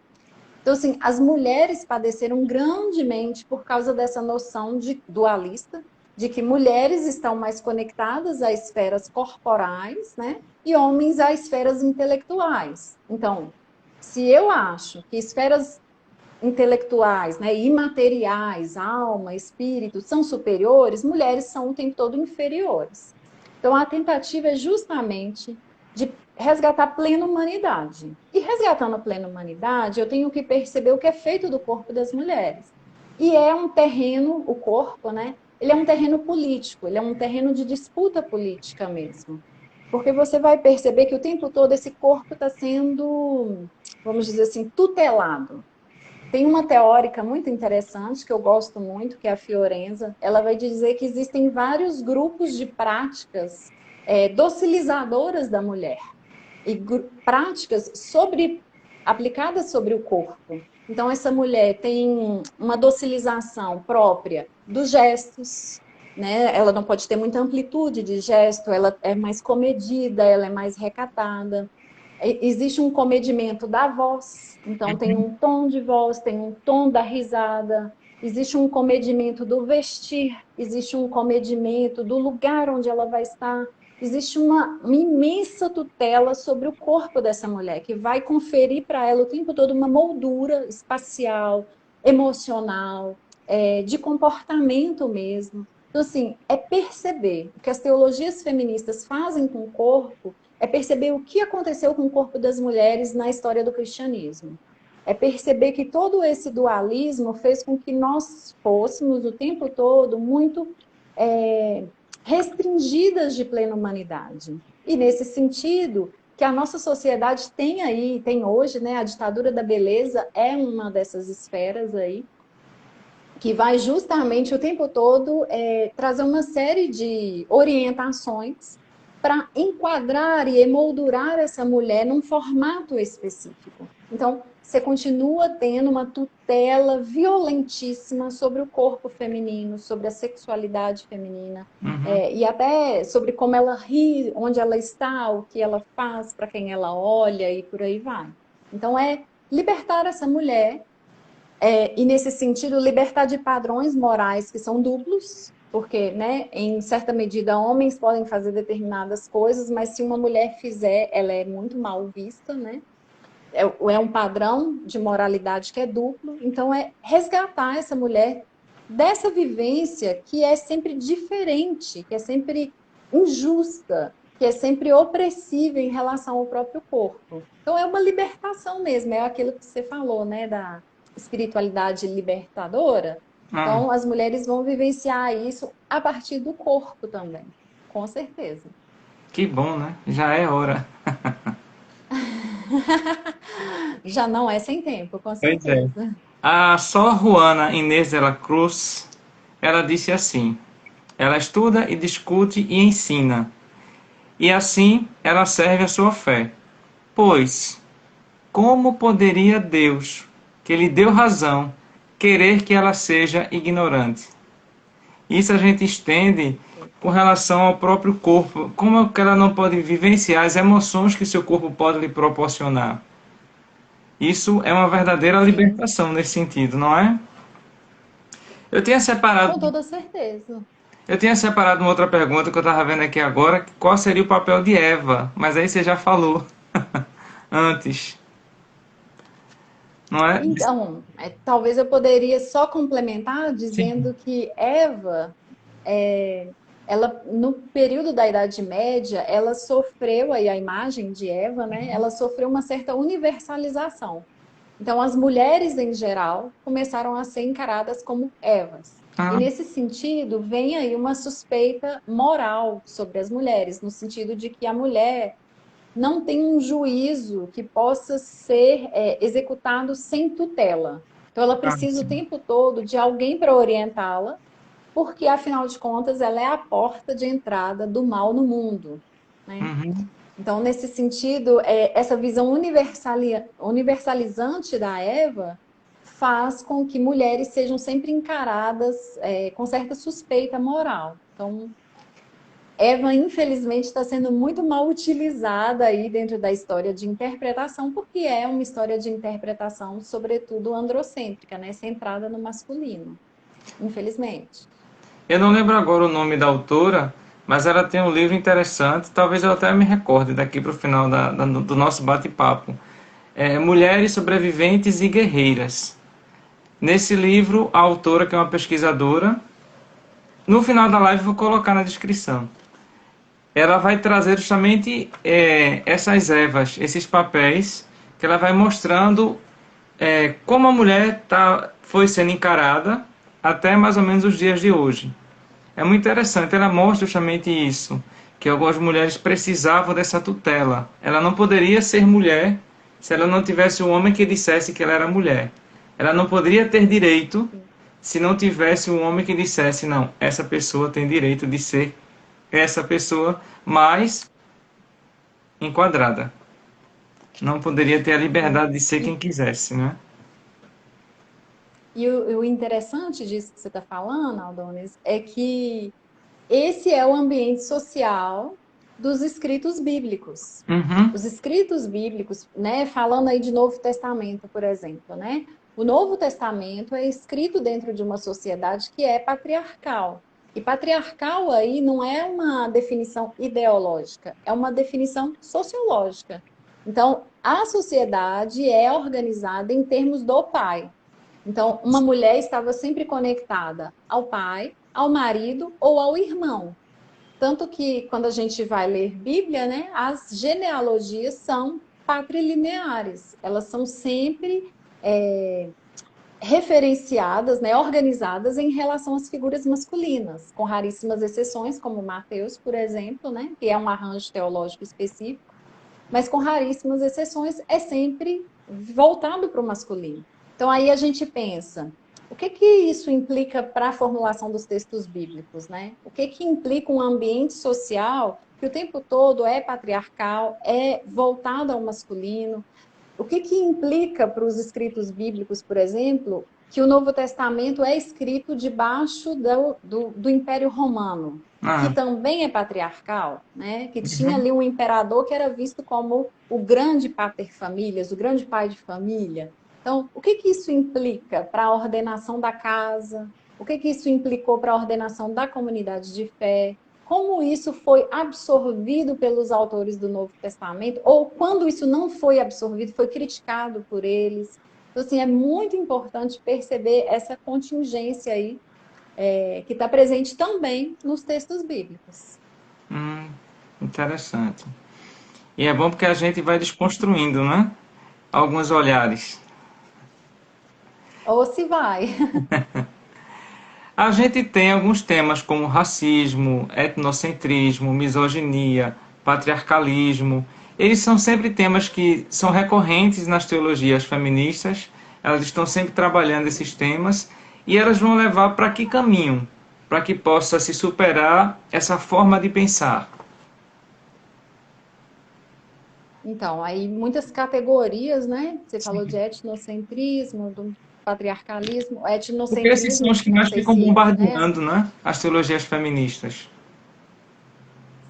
Então, assim, as mulheres padeceram grandemente por causa dessa noção de dualista, de que mulheres estão mais conectadas a esferas corporais, né? E homens a esferas intelectuais. Então, se eu acho que esferas intelectuais, né, imateriais, alma, espírito, são superiores, mulheres são o tempo todo inferiores. Então, a tentativa é justamente de resgatar a plena humanidade. E resgatando a plena humanidade, eu tenho que perceber o que é feito do corpo das mulheres. E é um terreno, o corpo, né? Ele é um terreno político, ele é um terreno de disputa política mesmo. Porque você vai perceber que o tempo todo esse corpo está sendo, vamos dizer assim, tutelado. Tem uma teórica muito interessante que eu gosto muito, que é a Fiorenza. Ela vai dizer que existem vários grupos de práticas docilizadoras da mulher e práticas aplicadas sobre o corpo. Então, essa mulher tem uma docilização própria dos gestos, né? Ela não pode ter muita amplitude de gesto, ela é mais comedida, ela é mais recatada. Existe um comedimento da voz, então tem um tom de voz, tem um tom da risada, existe um comedimento do vestir, existe um comedimento do lugar onde ela vai estar, existe uma imensa tutela sobre o corpo dessa mulher, que vai conferir para ela o tempo todo uma moldura espacial, emocional, de comportamento mesmo. Então, assim, é perceber o que as teologias feministas fazem com o corpo é perceber o que aconteceu com o corpo das mulheres na história do cristianismo. É perceber que todo esse dualismo fez com que nós fôssemos o tempo todo muito restringidas de plena humanidade. E nesse sentido, que a nossa sociedade tem aí, tem hoje, né, a ditadura da beleza é uma dessas esferas aí, que vai justamente o tempo todo trazer uma série de orientações para enquadrar e emoldurar essa mulher num formato específico. Então, você continua tendo uma tutela violentíssima sobre o corpo feminino, sobre a sexualidade feminina, Uhum. e até sobre como ela ri, onde ela está, o que ela faz, para quem ela olha e por aí vai. Então, é libertar essa mulher, e nesse sentido, libertar de padrões morais que são duplos, porque, né, em certa medida, homens podem fazer determinadas coisas, mas se uma mulher fizer, ela é muito mal vista, né? É um padrão de moralidade que é duplo, então é resgatar essa mulher dessa vivência que é sempre diferente, que é sempre injusta, que é sempre opressiva em relação ao próprio corpo. Então é uma libertação mesmo, é aquilo que você falou, né, da espiritualidade libertadora. Ah, Então as mulheres vão vivenciar isso a partir do corpo também, com certeza. que bom, né? Já é hora. Já não é sem tempo, com Pois é. certeza. A Sor Juana Inês de la Cruz, ela disse assim: ela estuda e discute e ensina, e assim ela serve a sua fé. Pois, como poderia Deus, que lhe deu razão, querer que ela seja ignorante? Isso a gente estende com relação ao próprio corpo. Como é que ela não pode vivenciar as emoções que seu corpo pode lhe proporcionar? Isso é uma verdadeira Sim, libertação nesse sentido, não é? Eu tinha separado, com toda certeza. eu tinha separado uma outra pergunta que eu estava vendo aqui agora, qual seria o papel de Eva? Mas aí você já falou antes, não é? Então, talvez eu poderia só complementar Sim. dizendo que Eva, ela no período da Idade Média, ela sofreu aí a imagem de Eva, né? Ela sofreu uma certa universalização. Então, as mulheres em geral começaram a ser encaradas como Evas. E Ah, nesse sentido, vem aí uma suspeita moral sobre as mulheres, no sentido de que a mulher não tem um juízo que possa ser executado sem tutela. Então, ela ah, precisa o sim. tempo todo de alguém para orientá-la, porque, afinal de contas, ela é a porta de entrada do mal no mundo, né? Uhum. Então, nesse sentido, essa visão universalizante da Eva faz com que mulheres sejam sempre encaradas com certa suspeita moral. Então, Eva, infelizmente, está sendo muito mal utilizada aí dentro da história de interpretação, porque é uma história de interpretação, sobretudo androcêntrica, né? Centrada no masculino, infelizmente. Eu não lembro agora o nome da autora, mas ela tem um livro interessante, talvez eu até me recorde daqui para o final do nosso bate-papo. É Mulheres Sobreviventes e Guerreiras. Nesse livro, a autora, que é uma pesquisadora, no final da live eu vou colocar na descrição. Ela vai trazer justamente essas Evas, esses papéis, que ela vai mostrando como a mulher foi sendo encarada até mais ou menos os dias de hoje. É muito interessante, ela mostra justamente isso, que algumas mulheres precisavam dessa tutela. Ela não poderia ser mulher se ela não tivesse um homem que dissesse que ela era mulher. Ela não poderia ter direito se não tivesse um homem que dissesse, não, essa pessoa tem direito de ser essa pessoa, mas enquadrada. Não poderia ter a Sim. liberdade de ser quem quisesse, né? E o interessante disso que você está falando, Aldonis, é que esse é o ambiente social dos escritos bíblicos. Uhum. Os escritos bíblicos, né, falando aí de Novo Testamento, por exemplo, né? O Novo Testamento é escrito dentro de uma sociedade que é patriarcal. E patriarcal aí não é uma definição ideológica, é uma definição sociológica. Então, a sociedade é organizada em termos do pai. Então, uma mulher estava sempre conectada ao pai, ao marido ou ao irmão. Tanto que quando a gente vai ler Bíblia, né, as genealogias são patrilineares. Elas são sempre referenciadas, né, organizadas em relação às figuras masculinas, com raríssimas exceções, como Mateus, por exemplo, né, que é um arranjo teológico específico, mas com raríssimas exceções é sempre voltado para o masculino. Então aí a gente pensa, o que que isso implica para a formulação dos textos bíblicos, né? O que que implica um ambiente social que o tempo todo é patriarcal, é voltado ao masculino, O que que implica para os escritos bíblicos, por exemplo, que o Novo Testamento é escrito debaixo do Império Romano, que Ah, também é patriarcal, né? Que tinha uhum. ali um imperador que era visto como o grande pater familias, o grande pai de família. Então, o que que isso implica para a ordenação da casa? O que que isso implicou para a ordenação da comunidade de fé? Como isso foi absorvido pelos autores do Novo Testamento, ou quando isso não foi absorvido, foi criticado por eles. Então, assim, é muito importante perceber essa contingência aí, que está presente também nos textos bíblicos. Hum, interessante. E é bom porque a gente vai desconstruindo, né? Alguns olhares. Ou se vai. A gente tem alguns temas como racismo, etnocentrismo, misoginia, patriarcalismo. Eles são sempre temas que são recorrentes nas teologias feministas. Elas estão sempre trabalhando esses temas e elas vão levar para que caminho? Para que possa se superar essa forma de pensar. Então, aí muitas categorias, né? Você falou de Sim. etnocentrismo, do patriarcalismo, Porque esses são etnocentrismo, os que não mais sei ficam se, né? bombardeando, né? As teologias feministas.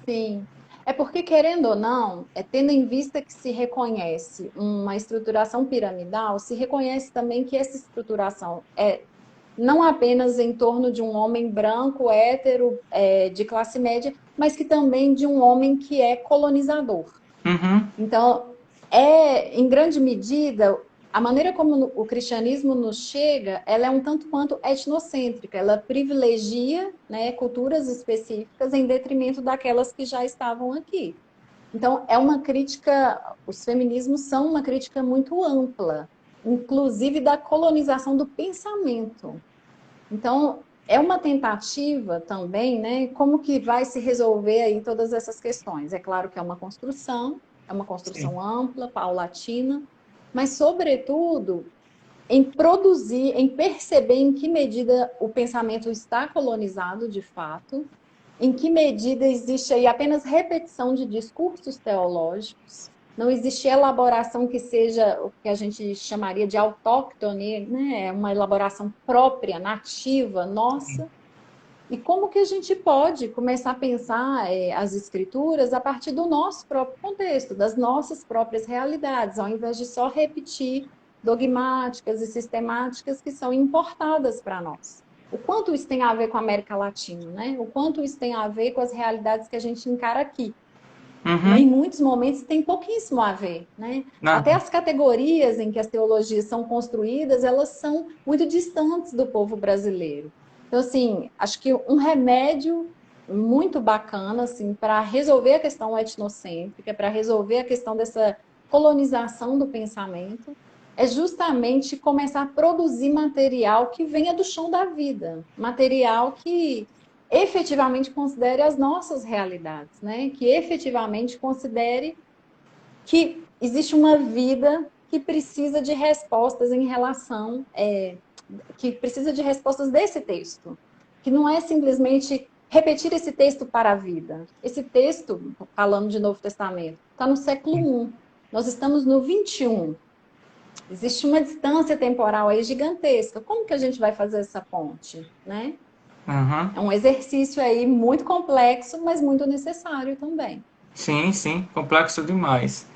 Sim. É porque, querendo ou não, tendo em vista que se reconhece uma estruturação piramidal, se reconhece também que essa estruturação é não apenas em torno de um homem branco, hétero, de classe média, mas que também de um homem que é colonizador. Uhum. Então, em grande medida, a maneira como o cristianismo nos chega, ela é um tanto quanto etnocêntrica, ela privilegia, né, culturas específicas em detrimento daquelas que já estavam aqui. Então, é uma crítica, os feminismos são uma crítica muito ampla, inclusive da colonização do pensamento. Então, é uma tentativa também, né? Como que vai se resolver aí todas essas questões? É claro que é uma Sim. construção ampla, paulatina, mas, sobretudo, em produzir, em perceber em que medida o pensamento está colonizado de fato, em que medida existe aí apenas repetição de discursos teológicos, não existe elaboração que seja o que a gente chamaria de autóctone, né? Uma elaboração própria, nativa, nossa. E como que a gente pode começar a pensar as escrituras a partir do nosso próprio contexto, das nossas próprias realidades, ao invés de só repetir dogmáticas e sistemáticas que são importadas para nós. O quanto isso tem a ver com a América Latina, né? O quanto isso tem a ver com as realidades que a gente encara aqui. Uhum. Em muitos momentos tem pouquíssimo a ver, né? Ah, Até as categorias em que as teologias são construídas, elas são muito distantes do povo brasileiro. Então, assim, acho que um remédio muito bacana, assim, para resolver a questão etnocêntrica, para resolver a questão dessa colonização do pensamento, é justamente começar a produzir material que venha do chão da vida, material que efetivamente considere as nossas realidades, né? Que efetivamente considere que existe uma vida que precisa de respostas em relação, que precisa de respostas desse texto, que não é simplesmente repetir esse texto para a vida. Esse texto, falando de Novo Testamento, está no século I. Nós estamos no 21. Existe uma distância temporal aí gigantesca. Como que a gente vai fazer essa ponte, né? uhum. É um exercício aí muito complexo, mas muito necessário também. Sim, sim, complexo demais.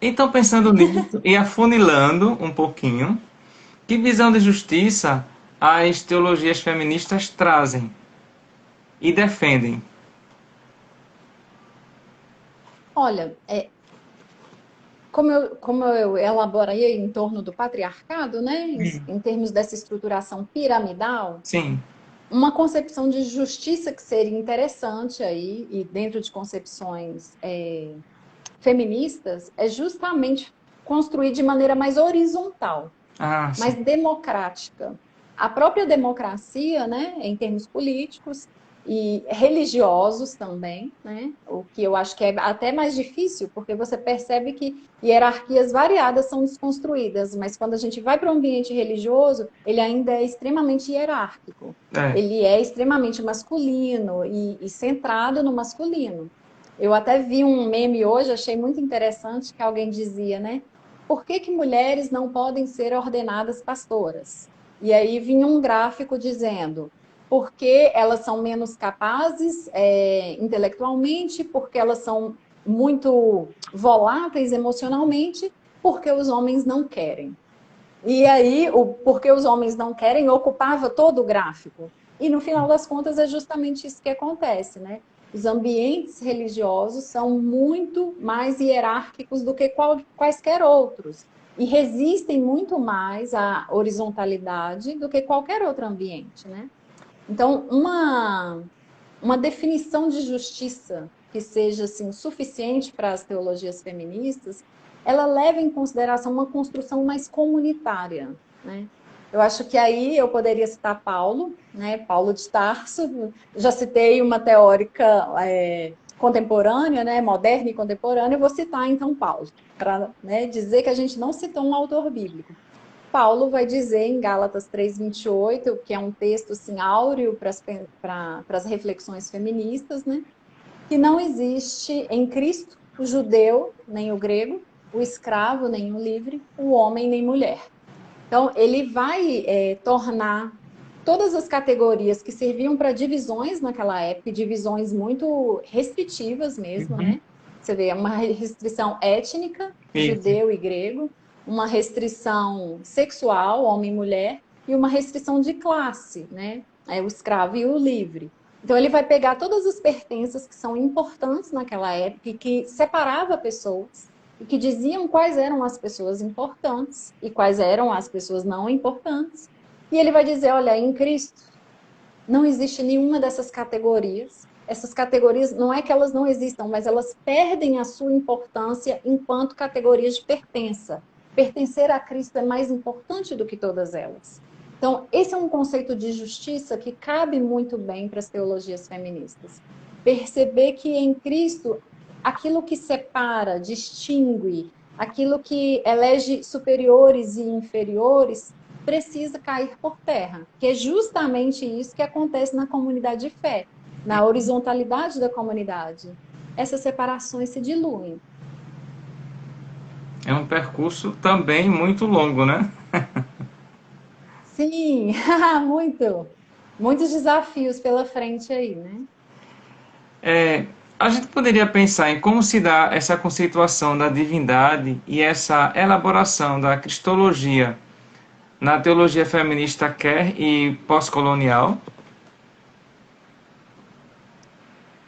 Então, pensando nisso e afunilando um pouquinho, que visão de justiça as teologias feministas trazem e defendem? Olha, como eu elaborei em torno do patriarcado, né, em termos dessa estruturação piramidal, Sim. uma concepção de justiça que seria interessante aí, e dentro de concepções feministas, é justamente construir de maneira mais horizontal, Ah, mais sim. democrática. A própria democracia, né, em termos políticos e religiosos também, né, o que eu acho que é até mais difícil, porque você percebe que hierarquias variadas são desconstruídas, mas quando a gente vai para o ambiente religioso, ele ainda é extremamente hierárquico. É. Ele é extremamente masculino e centrado no masculino. Eu até vi um meme hoje, achei muito interessante, que alguém dizia, né? por que que mulheres não podem ser ordenadas pastoras? E aí vinha um gráfico dizendo porque elas são menos capazes intelectualmente, porque elas são muito voláteis emocionalmente, porque os homens não querem. E aí, porque os homens não querem ocupava todo o gráfico. E no final das contas é justamente isso que acontece, né? Os ambientes religiosos são muito mais hierárquicos do que quaisquer outros. E resistem muito mais à horizontalidade do que qualquer outro ambiente, né? Então, uma definição de justiça que seja assim, suficiente para as teologias feministas, ela leva em consideração uma construção mais comunitária, né? Eu acho que aí eu poderia citar Paulo, né? Paulo de Tarso, já citei uma teórica contemporânea, né? Moderna e contemporânea, eu vou citar então Paulo, para dizer que a gente não citou um autor bíblico. Paulo vai dizer em Gálatas 3:28, que é um texto assim, áureo para as reflexões feministas, né? Que não existe em Cristo o judeu nem o grego, o escravo nem o livre, o homem nem mulher. Então, ele vai tornar todas as categorias que serviam para divisões naquela época, divisões muito restritivas mesmo, Uhum. né? Você vê uma restrição étnica, Isso. judeu e grego, uma restrição sexual, homem e mulher, e uma restrição de classe, né? O escravo e o livre. Então, ele vai pegar todas as pertenças que são importantes naquela época e que separava pessoas e que diziam quais eram as pessoas importantes e quais eram as pessoas não importantes. E ele vai dizer, olha, em Cristo não existe nenhuma dessas categorias. Essas categorias não é que elas não existam, mas elas perdem a sua importância enquanto categorias de pertença. Pertencer a Cristo é mais importante do que todas elas. Então, esse é um conceito de justiça que cabe muito bem para as teologias feministas. Perceber que em Cristo, aquilo que separa, distingue, aquilo que elege superiores e inferiores, precisa cair por terra, que é justamente isso que acontece na comunidade de fé, na horizontalidade da comunidade. Essas separações se diluem. É um percurso também muito longo, né? Sim, muito. Muitos desafios pela frente aí, né? A gente poderia pensar em como se dá essa conceituação da divindade e essa elaboração da cristologia na teologia feminista quer e pós-colonial.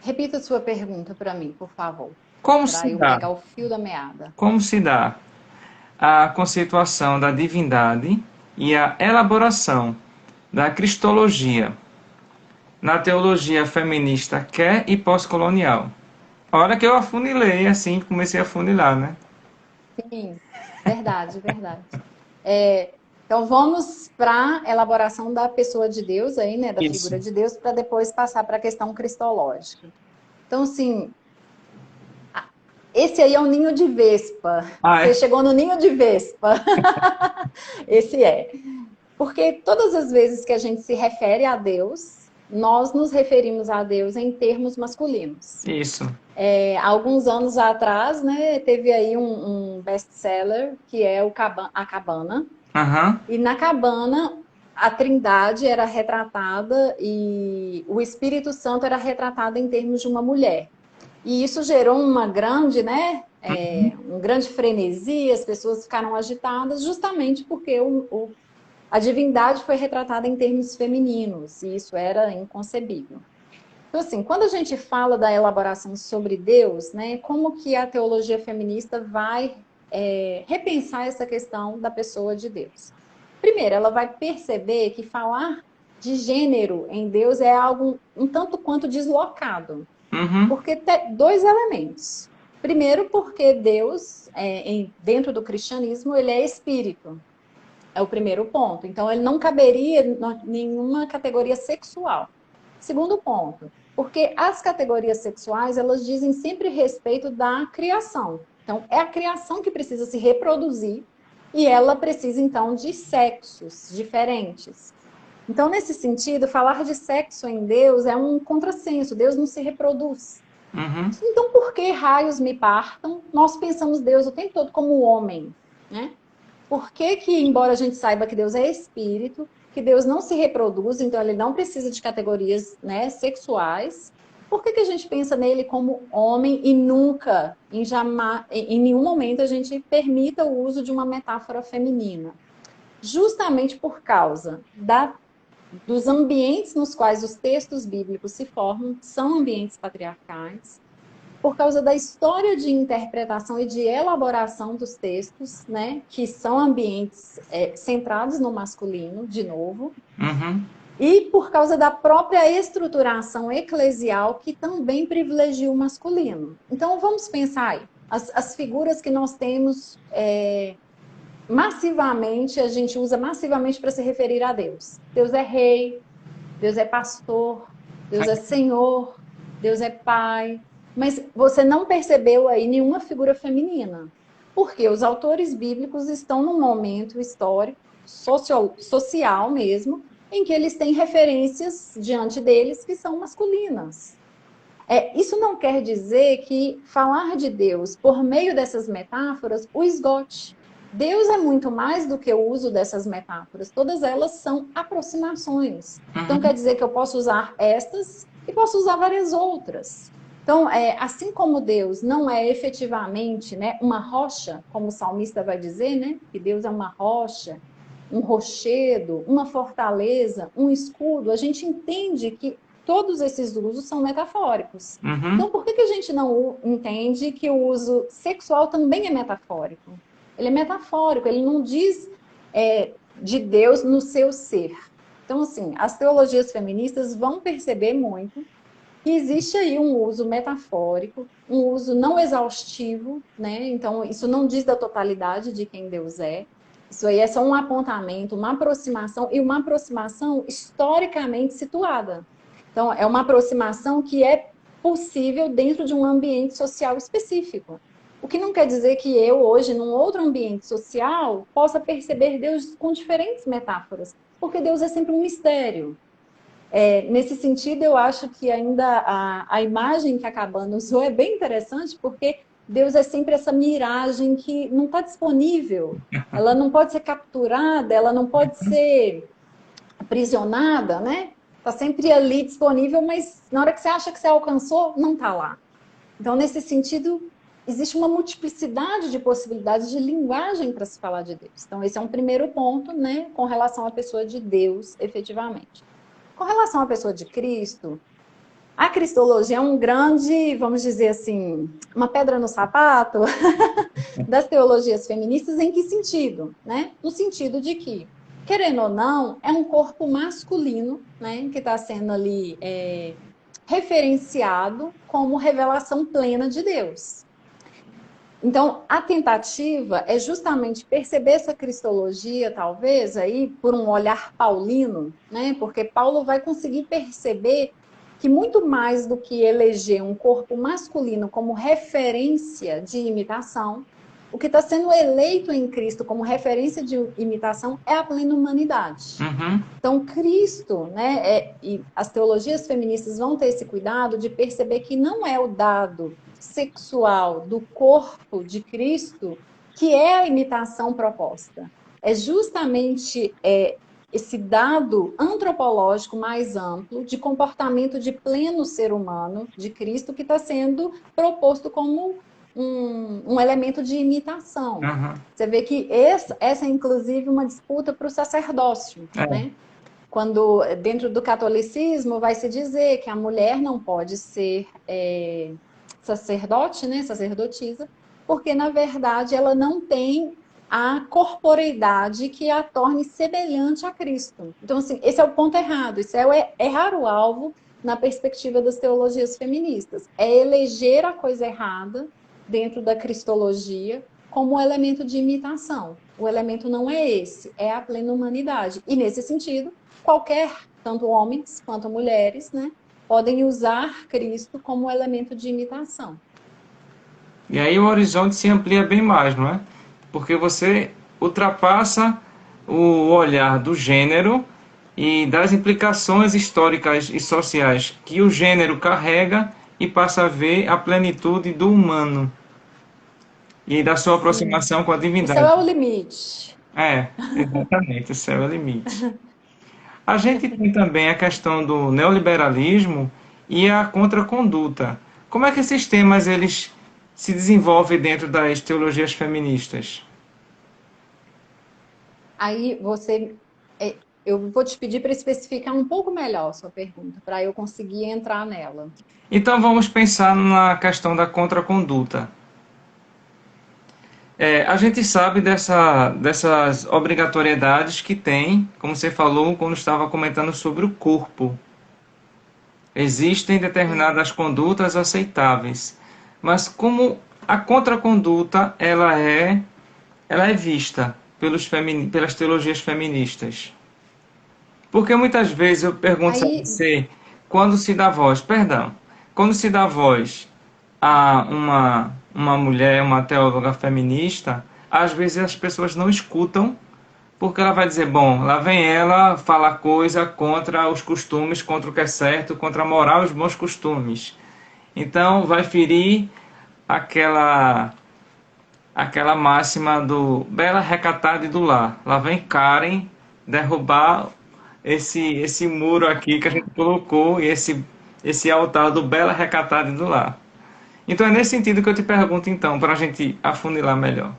Repita a sua pergunta para mim, por favor, Como para se eu dá? pegar o fio da meada. Como se dá a conceituação da divindade e a elaboração da cristologia na teologia feminista quer e pós-colonial? A hora que eu afunilei, assim, comecei a afunilar, né? Sim, verdade, verdade. Então vamos para a elaboração da pessoa de Deus aí, né, da Isso. figura de Deus, para depois passar para a questão cristológica. Então, assim, esse aí é um ninho de vespa. Ah, Você é? chegou no ninho de vespa. Esse é. Porque todas as vezes que a gente se refere a Deus, nós nos referimos a Deus em termos masculinos. Isso. Há alguns anos atrás, né, teve aí um best-seller que é A Cabana. Aham. E na cabana, a Trindade era retratada e o Espírito Santo era retratado em termos de uma mulher. E isso gerou uma grande, né, um grande frenesi, as pessoas ficaram agitadas justamente porque a divindade foi retratada em termos femininos, e isso era inconcebível. Então, assim, quando a gente fala da elaboração sobre Deus, né, como que a teologia feminista vai repensar essa questão da pessoa de Deus? Primeiro, ela vai perceber que falar de gênero em Deus é algo um tanto quanto deslocado. Uhum. Porque tem dois elementos. Primeiro, porque Deus, dentro do cristianismo, ele é espírito. É o primeiro ponto. Então, ele não caberia em nenhuma categoria sexual. Segundo ponto, porque as categorias sexuais, elas dizem sempre respeito da criação. Então, é a criação que precisa se reproduzir e ela precisa, então, de sexos diferentes. Então, nesse sentido, falar de sexo em Deus é um contrassenso. Deus não se reproduz. Uhum. Então, por que raios me partam? Nós pensamos Deus o tempo todo como homem. né? Por que que, embora a gente saiba que Deus é espírito, que Deus não se reproduz, então ele não precisa de categorias, né, sexuais, por que que a gente pensa nele como homem e nunca, em nenhum momento, a gente permita o uso de uma metáfora feminina? Justamente por causa dos ambientes nos quais os textos bíblicos se formam, são ambientes patriarcais, por causa da história de interpretação e de elaboração dos textos, né, que são ambientes centrados no masculino, de novo, e por causa da própria estruturação eclesial que também privilegia o masculino. Então, vamos pensar aí, as figuras que nós temos massivamente, a gente usa massivamente para se referir a Deus. Deus é rei, Deus é pastor, Deus é senhor, Deus é pai. Mas você não percebeu aí nenhuma figura feminina. Porque os autores bíblicos estão num momento histórico, social mesmo, em que eles têm referências diante deles que são masculinas. Isso não quer dizer que falar de Deus por meio dessas metáforas o esgote. Deus é muito mais do que o uso dessas metáforas. Todas elas são aproximações. Então quer dizer que eu posso usar estas e posso usar várias outras. Então, assim como Deus não é efetivamente, né, uma rocha, como o salmista vai dizer, né, que Deus é uma rocha, um rochedo, uma fortaleza, um escudo, a gente entende que todos esses usos são metafóricos. Então, por que a gente não entende que o uso sexual também é metafórico? Ele é metafórico, ele não diz de Deus no seu ser. Então, assim, as teologias feministas vão perceber muito que existe aí um uso metafórico, um uso não exaustivo, né? Então, isso não diz da totalidade de quem Deus é. Isso aí é só um apontamento, uma aproximação, e uma aproximação historicamente situada. Então, é uma aproximação que é possível dentro de um ambiente social específico. O que não quer dizer que eu, hoje, num outro ambiente social, possa perceber Deus com diferentes metáforas, porque Deus é sempre um mistério. Nesse sentido, eu acho que ainda a imagem que a Cabana usou é bem interessante, porque Deus é sempre essa miragem que não está disponível, ela não pode ser capturada, ela não pode ser aprisionada, né? Está sempre ali disponível, mas na hora que você acha que você alcançou, não está lá. Então, nesse sentido, existe uma multiplicidade de possibilidades de linguagem para se falar de Deus. Então, esse é um primeiro ponto, né, com relação à pessoa de Deus, efetivamente. Com relação à pessoa de Cristo, a cristologia é um grande, vamos dizer assim, uma pedra no sapato das teologias feministas. Em que sentido? Né? No sentido de que, querendo ou não, é um corpo masculino, né, que está sendo ali referenciado como revelação plena de Deus. Então, a tentativa é justamente perceber essa cristologia, talvez, aí, por um olhar paulino, né? Porque Paulo vai conseguir perceber que muito mais do que eleger um corpo masculino como referência de imitação, o que está sendo eleito em Cristo como referência de imitação é a plena humanidade. Então, Cristo, né, e as teologias feministas vão ter esse cuidado de perceber que não é o dado sexual do corpo de Cristo que é a imitação proposta. É justamente esse dado antropológico mais amplo de comportamento de pleno ser humano de Cristo que está sendo proposto como um elemento de imitação. Você vê que essa é, inclusive, uma disputa para o sacerdócio, né? Quando, dentro do catolicismo, vai se dizer que a mulher não pode ser sacerdote, né, sacerdotisa, porque, na verdade, ela não tem a corporeidade que a torne semelhante a Cristo. Então, assim, esse é o ponto errado, isso é errar o alvo na perspectiva das teologias feministas. É eleger a coisa errada dentro da cristologia como um elemento de imitação. O elemento não é esse, é a plena humanidade. E, nesse sentido, tanto homens quanto mulheres, né, podem usar Cristo como elemento de imitação. E aí o horizonte se amplia bem mais, não é? Porque você ultrapassa o olhar do gênero e das implicações históricas e sociais que o gênero carrega e passa a ver a plenitude do humano. e da sua Sim. aproximação com a O céu divindade. é o limite. É, exatamente, o céu é o limite. A gente tem também a questão do neoliberalismo e a contraconduta. Como é que esses temas eles se desenvolvem dentro das teologias feministas? Aí você, eu vou te pedir para especificar um pouco melhor a sua pergunta, para eu conseguir entrar nela. Então vamos pensar na questão da contraconduta. A gente sabe dessas obrigatoriedades que tem, como você falou quando estava comentando sobre o corpo. Existem Sim. determinadas condutas aceitáveis, mas como a contraconduta ela é vista pelas teologias feministas. Porque muitas vezes eu pergunto a Aí, você, quando se dá voz, perdão, quando se dá voz a uma mulher, uma teóloga feminista, às vezes as pessoas não escutam, porque ela vai dizer, bom, lá vem ela falar coisa contra os costumes, contra o que é certo, contra a moral e os bons costumes. Então vai ferir aquela aquela máxima do bela recatada e do lar. Lá vem Karen derrubar esse muro aqui que a gente colocou e esse altar do bela recatada e do lar. Então é nesse sentido que eu te pergunto então, para a gente afunilar melhor.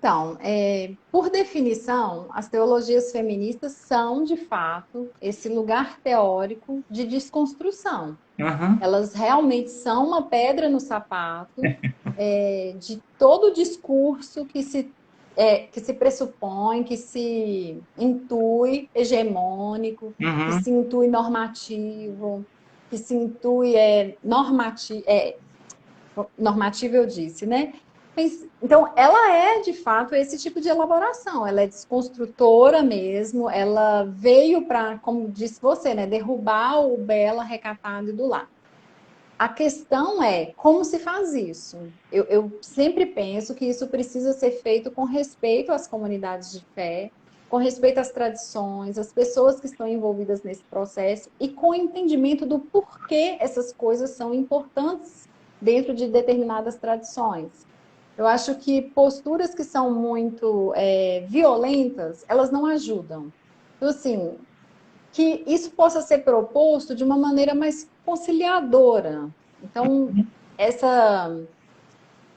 então, por definição, as teologias feministas são, de fato, esse lugar teórico de desconstrução. Uhum, Elas realmente são uma pedra no sapato de todo o discurso que se pressupõe, que se intui hegemônico, que uhum, se intui normativo, que se intui normativo, eu disse, né? Mas, então, ela é, de fato, esse tipo de elaboração. Ela é desconstrutora mesmo. Ela veio para, como disse você, né, derrubar o bela, recatado e do lar. A questão é como se faz isso. Eu sempre penso que isso precisa ser feito com respeito às comunidades de fé, com respeito às tradições, às pessoas que estão envolvidas nesse processo e com entendimento do porquê essas coisas são importantes dentro de determinadas tradições. Eu acho que posturas que são muito violentas, elas não ajudam. Então, assim, que isso possa ser proposto de uma maneira mais conciliadora. Então, essa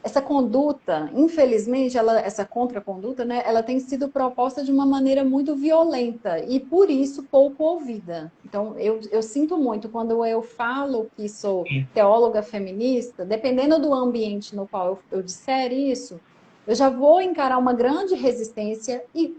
essa conduta, infelizmente, essa contraconduta, né, ela tem sido proposta de uma maneira muito violenta e por isso pouco ouvida. Então, eu sinto muito quando eu falo que sou teóloga feminista, dependendo do ambiente no qual eu disser isso, eu já vou encarar uma grande resistência e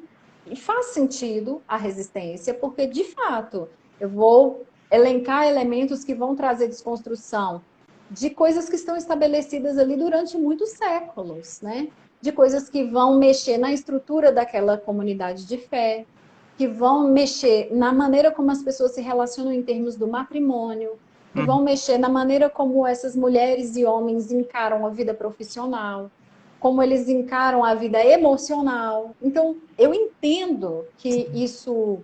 faz sentido a resistência, porque de fato eu vou elencar elementos que vão trazer desconstrução de coisas que estão estabelecidas ali durante muitos séculos, né? De coisas que vão mexer na estrutura daquela comunidade de fé, que vão mexer na maneira como as pessoas se relacionam em termos do matrimônio, que uhum. vão mexer na maneira como essas mulheres e homens encaram a vida profissional, como eles encaram a vida emocional. Então, eu entendo que isso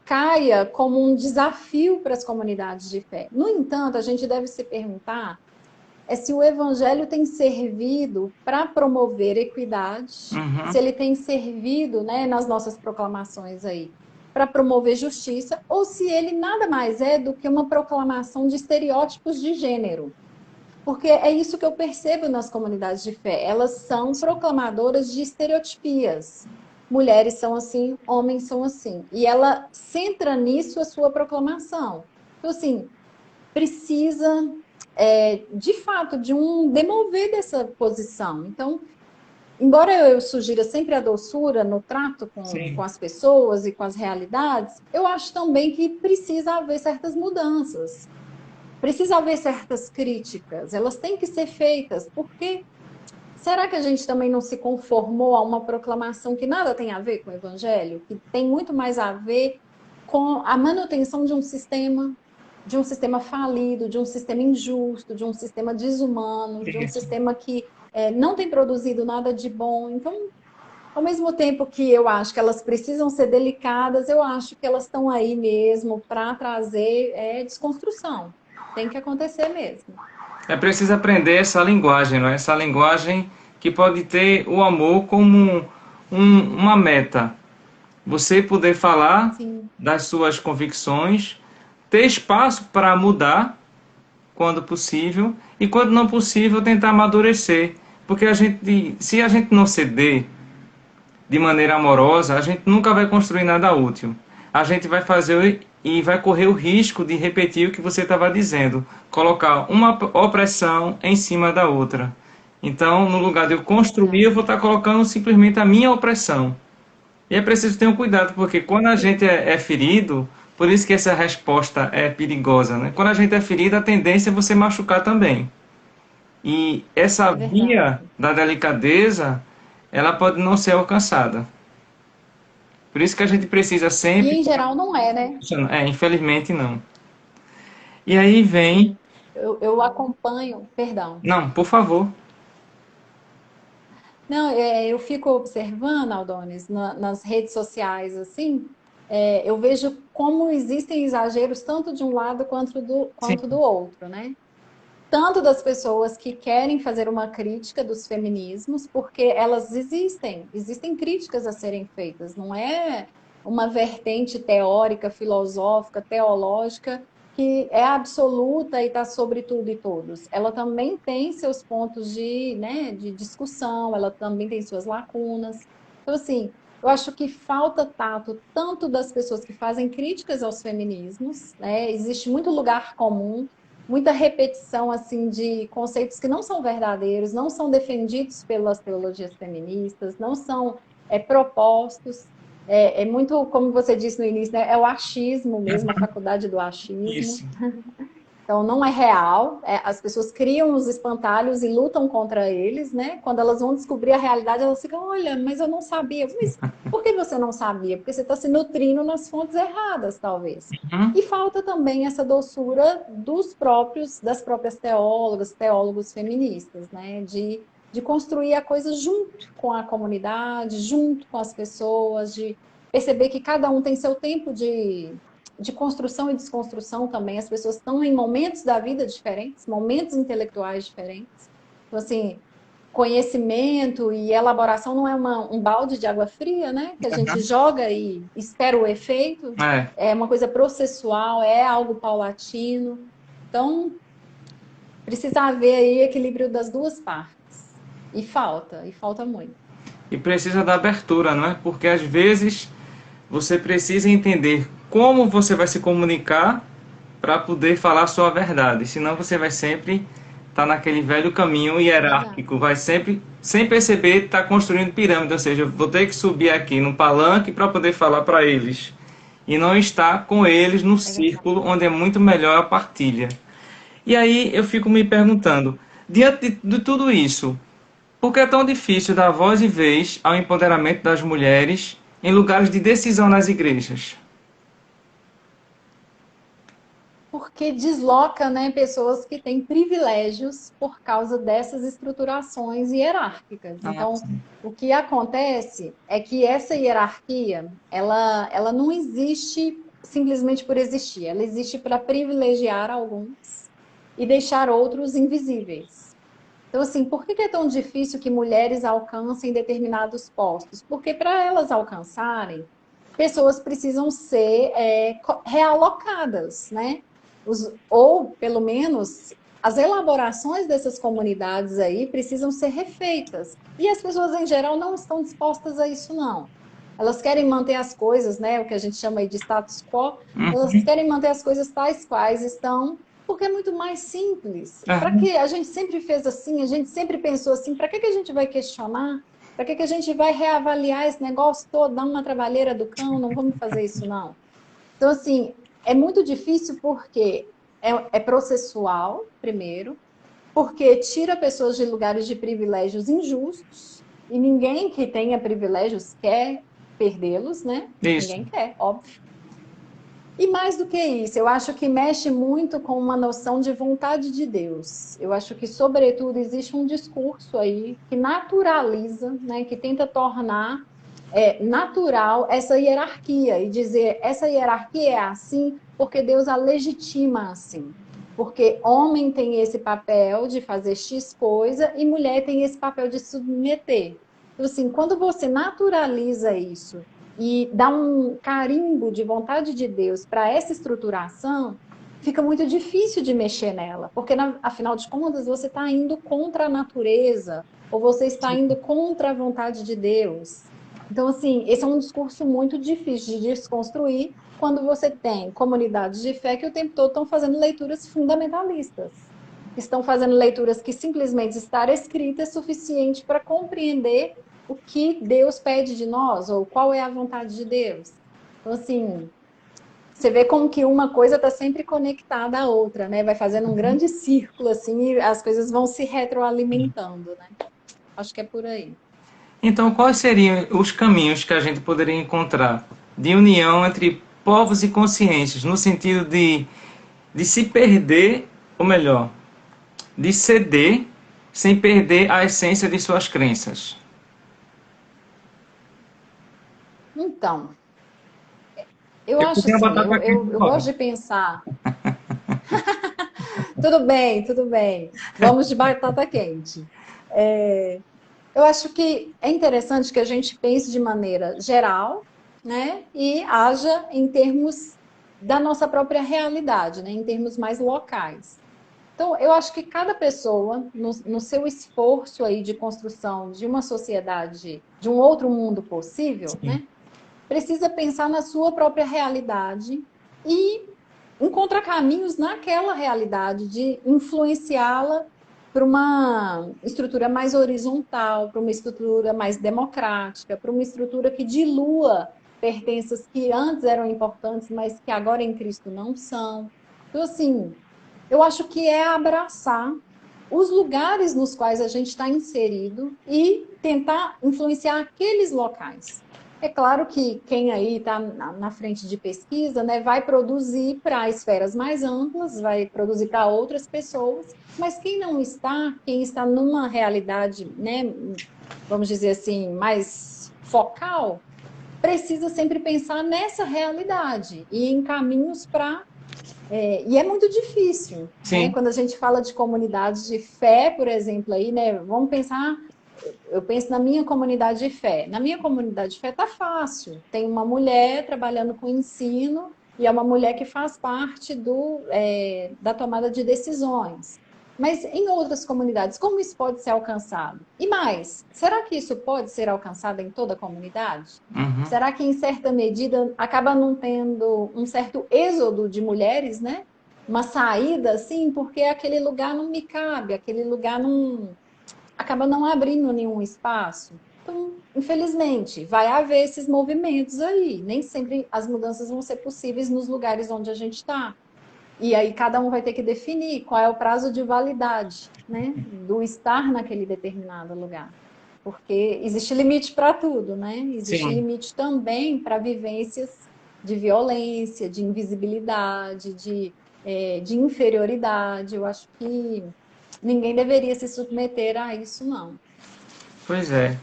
caia como um desafio para as comunidades de fé. No entanto, a gente deve se perguntar se o evangelho tem servido para promover equidade, se Uhum. ele tem servido, né, nas nossas proclamações aí, para promover justiça, ou se ele nada mais é do que uma proclamação de estereótipos de gênero. Porque é isso que eu percebo nas comunidades de fé. Elas são proclamadoras de estereotipias. Mulheres são assim, homens são assim. E ela centra nisso a sua proclamação. Então, assim, precisa, de fato, de um demover dessa posição. Então, embora eu sugira sempre a doçura no trato com Sim. as pessoas e com as realidades, eu acho também que precisa haver certas mudanças. Precisa haver certas críticas, elas têm que ser feitas, porque será que a gente também não se conformou a uma proclamação que nada tem a ver com o evangelho, que tem muito mais a ver com a manutenção de um sistema falido, de um sistema injusto, de um sistema desumano, de um sistema que não tem produzido nada de bom. Então, ao mesmo tempo que eu acho que elas precisam ser delicadas, eu acho que elas estão aí mesmo para trazer desconstrução. Tem que acontecer mesmo. É preciso aprender essa linguagem, não é? Essa linguagem que pode ter o amor como uma meta. Você poder falar Sim, das suas convicções, ter espaço para mudar quando possível e quando não possível tentar amadurecer, porque se a gente não ceder de maneira amorosa, a gente nunca vai construir nada útil. A gente vai fazer e vai correr o risco de repetir o que você estava dizendo, colocar uma opressão em cima da outra. Então, no lugar de eu construir, eu verdade. vou estar colocando simplesmente a minha opressão. E é preciso ter um cuidado, porque quando a E- gente é ferido, por isso que essa resposta é perigosa, né? Quando a gente é ferido, a tendência é você machucar também. E essa É verdade. via da delicadeza, ela pode não ser alcançada. Por isso que a gente precisa E sempre. em geral não é, né? Infelizmente não. E aí vem. Sim. Eu acompanho, perdão. Não, por favor. Não, eu fico observando, Aldones, nas redes sociais, assim, eu vejo como existem exageros tanto de um lado Sim. quanto do outro, né? Tanto das pessoas que querem fazer uma crítica dos feminismos, porque elas existem críticas a serem feitas, não é uma vertente teórica, filosófica, teológica que é absoluta e está sobre tudo e todos. Ela também tem seus pontos de, né, de discussão, ela também tem suas lacunas. Então, assim, eu acho que falta tato tanto das pessoas que fazem críticas aos feminismos, né? Existe muito lugar comum, muita repetição assim de conceitos que não são verdadeiros, não são defendidos pelas teologias feministas, não são propostos. É muito, como você disse no início, né, é o achismo mesmo, a faculdade do achismo. Isso. Então, não é real. As pessoas criam os espantalhos e lutam contra eles, né? Quando elas vão descobrir a realidade, elas ficam, olha, mas eu não sabia. Mas por que você não sabia? Porque você está se nutrindo nas fontes erradas, talvez. Uhum. E falta também essa doçura das próprias teólogas, teólogos feministas, né? De construir a coisa junto com a comunidade, junto com as pessoas, de perceber que cada um tem seu tempo de construção e desconstrução também. As pessoas estão em momentos da vida diferentes, momentos intelectuais diferentes. Então, assim, conhecimento e elaboração não é um balde de água fria, né? Que a gente joga e espera o efeito. É. É uma coisa processual, é algo paulatino. Então, precisa haver aí equilíbrio das duas partes. E falta muito. E precisa da abertura, não é? Porque às vezes você precisa entender como você vai se comunicar para poder falar a sua verdade. Senão você vai sempre estar naquele velho caminho É verdade. hierárquico, vai sempre, sem perceber, estar construindo pirâmide. Ou seja, eu vou ter que subir aqui no palanque para poder falar para eles. E não estar com eles no É verdade. círculo onde é muito melhor a partilha. E aí eu fico me perguntando, diante de tudo isso, por que é tão difícil dar voz e vez ao empoderamento das mulheres em lugares de decisão nas igrejas? Porque desloca, né, pessoas que têm privilégios por causa dessas estruturações hierárquicas. Ah, Então, sim. o que acontece é que essa hierarquia, ela não existe simplesmente por existir, ela existe para privilegiar alguns e deixar outros invisíveis. Então, assim, por que é tão difícil que mulheres alcancem determinados postos? Porque para elas alcançarem, pessoas precisam ser realocadas, né? Ou, pelo menos, as elaborações dessas comunidades aí precisam ser refeitas. E as pessoas, em geral, não estão dispostas a isso, não. Elas querem manter as coisas, né? O que a gente chama aí de status quo, elas Uhum. querem manter as coisas tais quais estão, porque é muito mais simples. Para É, que a gente sempre fez assim, a gente sempre pensou assim, para que a gente vai questionar? Para que a gente vai reavaliar esse negócio todo, dar uma trabalheira do cão? Não vamos fazer isso, não. Então, assim, é muito difícil porque é processual, primeiro, porque tira pessoas de lugares de privilégios injustos, e ninguém que tenha privilégios quer perdê-los, né? isso. Ninguém quer, óbvio. E mais do que isso, eu acho que mexe muito com uma noção de vontade de Deus. Eu acho que, sobretudo, existe um discurso aí que naturaliza, né, que tenta tornar natural essa hierarquia e dizer essa hierarquia é assim porque Deus a legitima assim. Porque homem tem esse papel de fazer X coisa e mulher tem esse papel de submeter. Então, assim, quando você naturaliza isso e dá um carimbo de vontade de Deus para essa estruturação, fica muito difícil de mexer nela, porque, afinal de contas, você está indo contra a natureza, ou você está indo contra a vontade de Deus. Então, assim, esse é um discurso muito difícil de desconstruir quando você tem comunidades de fé que o tempo todo estão fazendo leituras fundamentalistas. Estão fazendo leituras que simplesmente estar escrita é suficiente para compreender o que Deus pede de nós, ou qual é a vontade de Deus. Então, assim, você vê como que uma coisa está sempre conectada à outra, né? Vai fazendo um grande círculo, assim, e as coisas vão se retroalimentando, né? Acho que é por aí. Então, quais seriam os caminhos que a gente poderia encontrar de união entre povos e consciências, no sentido de se perder, ou melhor, de ceder sem perder a essência de suas crenças? Então, eu Eu acho tenho a assim, batata quente eu agora. gosto de pensar. Tudo bem, tudo bem. Vamos de batata quente. Eu acho que é interessante que a gente pense de maneira geral, né? E haja em termos da nossa própria realidade, né? Em termos mais locais. Então, eu acho que cada pessoa, no seu esforço aí de construção de uma sociedade, de um outro mundo possível, Sim, né? Precisa pensar na sua própria realidade e encontrar caminhos naquela realidade de influenciá-la para uma estrutura mais horizontal, para uma estrutura mais democrática, para uma estrutura que dilua pertenças que antes eram importantes, mas que agora em Cristo não são. Então, assim, eu acho que é abraçar os lugares nos quais a gente está inserido e tentar influenciar aqueles locais. É claro que quem aí está na frente de pesquisa, né, vai produzir para esferas mais amplas, vai produzir para outras pessoas, mas quem não está, quem está numa realidade, né, vamos dizer assim, mais focal, precisa sempre pensar nessa realidade e em caminhos para e é muito difícil, né? sim, Quando a gente fala de comunidades de fé, por exemplo, aí, né? Vamos pensar, eu penso na minha comunidade de fé. Na minha comunidade de fé tá fácil. Tem uma mulher trabalhando com ensino e é uma mulher que faz parte da tomada de decisões. Mas em outras comunidades, como isso pode ser alcançado? E mais, será que isso pode ser alcançado em toda a comunidade? uhum, Será que, em certa medida, acaba não tendo um certo êxodo de mulheres, né? Uma saída, assim, porque aquele lugar não me cabe, aquele lugar não acaba não abrindo nenhum espaço. Então, infelizmente, vai haver esses movimentos aí. Nem sempre as mudanças vão ser possíveis nos lugares onde a gente está. E aí cada um vai ter que definir qual é o prazo de validade, né, do estar naquele determinado lugar. Porque existe limite para tudo, né? Existe sim. limite também para vivências de violência, de invisibilidade, de inferioridade. Eu acho que ninguém deveria se submeter a isso, não. Pois é.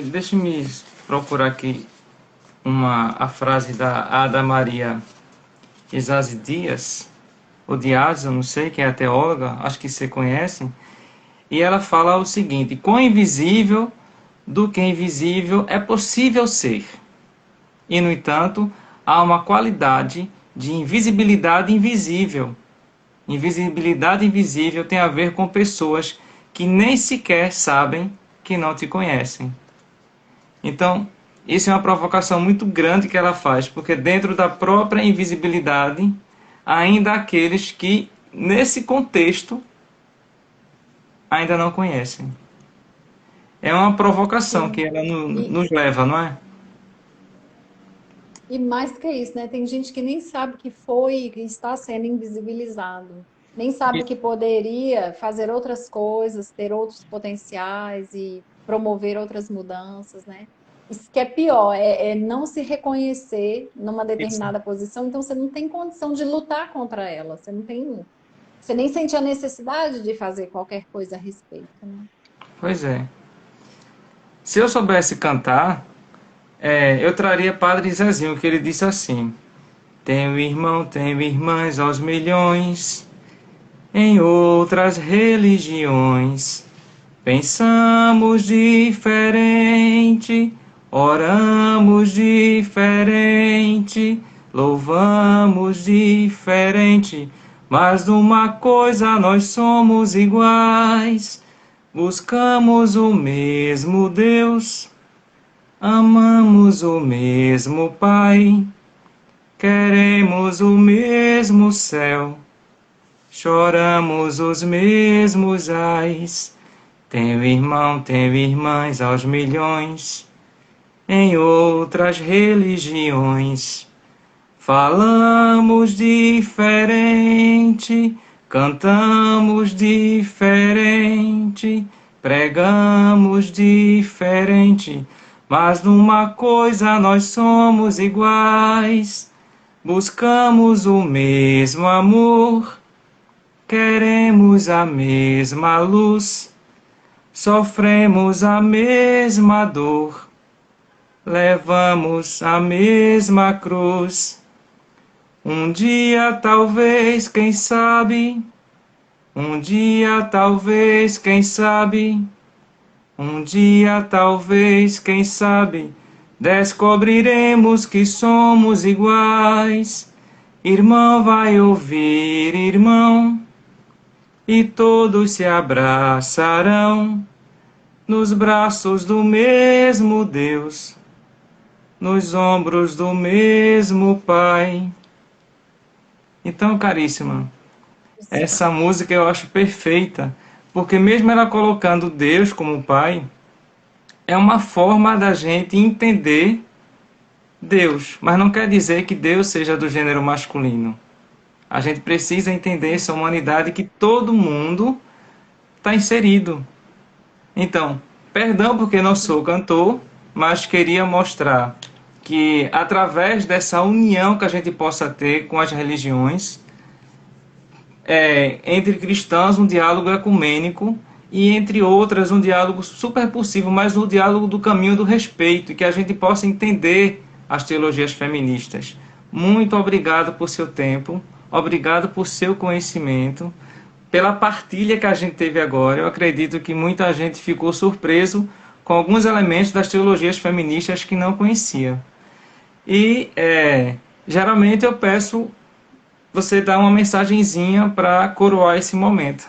Deixa-me procurar aqui a frase da Ada Maria Isasi Dias, ou Dias, eu não sei, que é a teóloga, acho que você conhece, e ela fala o seguinte: quão invisível do que invisível é possível ser. E, no entanto, há uma qualidade de invisibilidade invisível. Invisibilidade invisível tem a ver com pessoas que nem sequer sabem que não te conhecem. Então, isso é uma provocação muito grande que ela faz, porque dentro da própria invisibilidade, ainda há aqueles que, nesse contexto, ainda não conhecem. É uma provocação que Sim. ela E, nos leva, não é? e mais do que isso, né? Tem gente que nem sabe que foi, que está sendo invisibilizado. Nem sabe que poderia fazer outras coisas, ter outros potenciais e promover outras mudanças, né? Isso que é pior, é não se reconhecer numa Isso. determinada posição, então você não tem condição de lutar contra ela, você não tem, você nem sente a necessidade de fazer qualquer coisa a respeito, né? Pois é. Se eu soubesse cantar, eu traria Padre Zezinho, que ele disse assim: tenho irmão, tenho irmãs aos milhões, Em outras religiões, pensamos diferente, oramos diferente, louvamos diferente, mas numa coisa nós somos iguais. Buscamos o mesmo Deus, amamos o mesmo Pai, queremos o mesmo céu, choramos os mesmos ais. Tenho irmão, tenho irmãs aos milhões, em outras religiões. Falamos diferente, cantamos diferente, pregamos diferente, mas numa coisa nós somos iguais. Buscamos o mesmo amor, queremos a mesma luz, sofremos a mesma dor, levamos a mesma cruz. Um dia, talvez, quem sabe, um dia, talvez, quem sabe, um dia, talvez, quem sabe, descobriremos que somos iguais. Irmão vai ouvir irmão, e todos se abraçarão nos braços do mesmo Deus, nos ombros do mesmo Pai. Então, caríssima, essa música eu acho perfeita, porque mesmo ela colocando Deus como Pai, é uma forma da gente entender Deus, mas não quer dizer que Deus seja do gênero masculino. A gente precisa entender essa humanidade que todo mundo está inserido. Então, perdão porque não sou cantor, mas queria mostrar que através dessa união que a gente possa ter com as religiões, entre cristãos um diálogo ecumênico e entre outras um diálogo super possível, mas o diálogo do caminho do respeito, e que a gente possa entender as teologias feministas. Muito obrigado por seu tempo, obrigado por seu conhecimento, pela partilha que a gente teve agora. Eu acredito que muita gente ficou surpreso com alguns elementos das teologias feministas que não conhecia. E geralmente eu peço você dar uma mensagenzinha para coroar esse momento.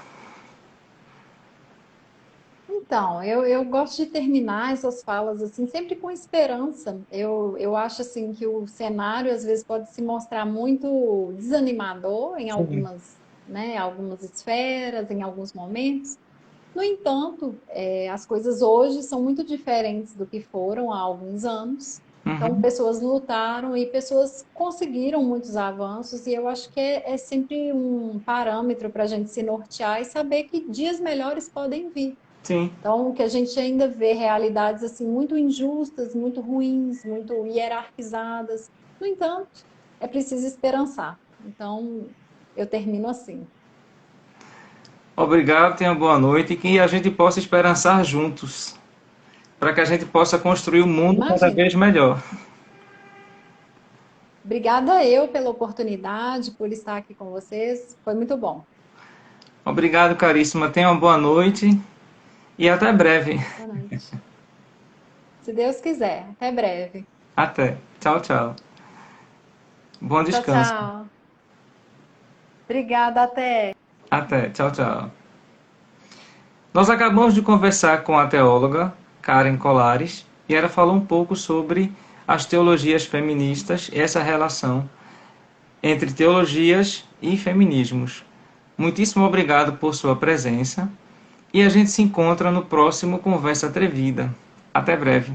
Então, eu gosto de terminar essas falas assim, sempre com esperança. Eu acho assim que o cenário às vezes pode se mostrar muito desanimador em Sim. algumas, né, algumas esferas, em alguns momentos. No entanto, as coisas hoje são muito diferentes do que foram há alguns anos. Então, Uhum. pessoas lutaram e pessoas conseguiram muitos avanços, e eu acho que é sempre um parâmetro para a gente se nortear e saber que dias melhores podem vir. Sim. Então, que a gente ainda vê realidades assim muito injustas, muito ruins, muito hierarquizadas. No entanto, é preciso esperançar. Então, eu termino assim. Obrigado, tenha boa noite e que a gente possa esperançar juntos, para que a gente possa construir um mundo cada Imagina. vez melhor. Obrigada eu pela oportunidade, por estar aqui com vocês. Foi muito bom. Obrigado, caríssima. Tenha uma boa noite e até breve. Boa noite. Se Deus quiser. Até breve. Até. Tchau, tchau. Bom Tchau, descanso. tchau. Obrigada, até. Até. Tchau, tchau. Nós acabamos de conversar com a teóloga Karen Colares e ela falou um pouco sobre as teologias feministas e essa relação entre teologias e feminismos. Muitíssimo obrigado por sua presença e a gente se encontra no próximo Conversa Atrevida. Até breve.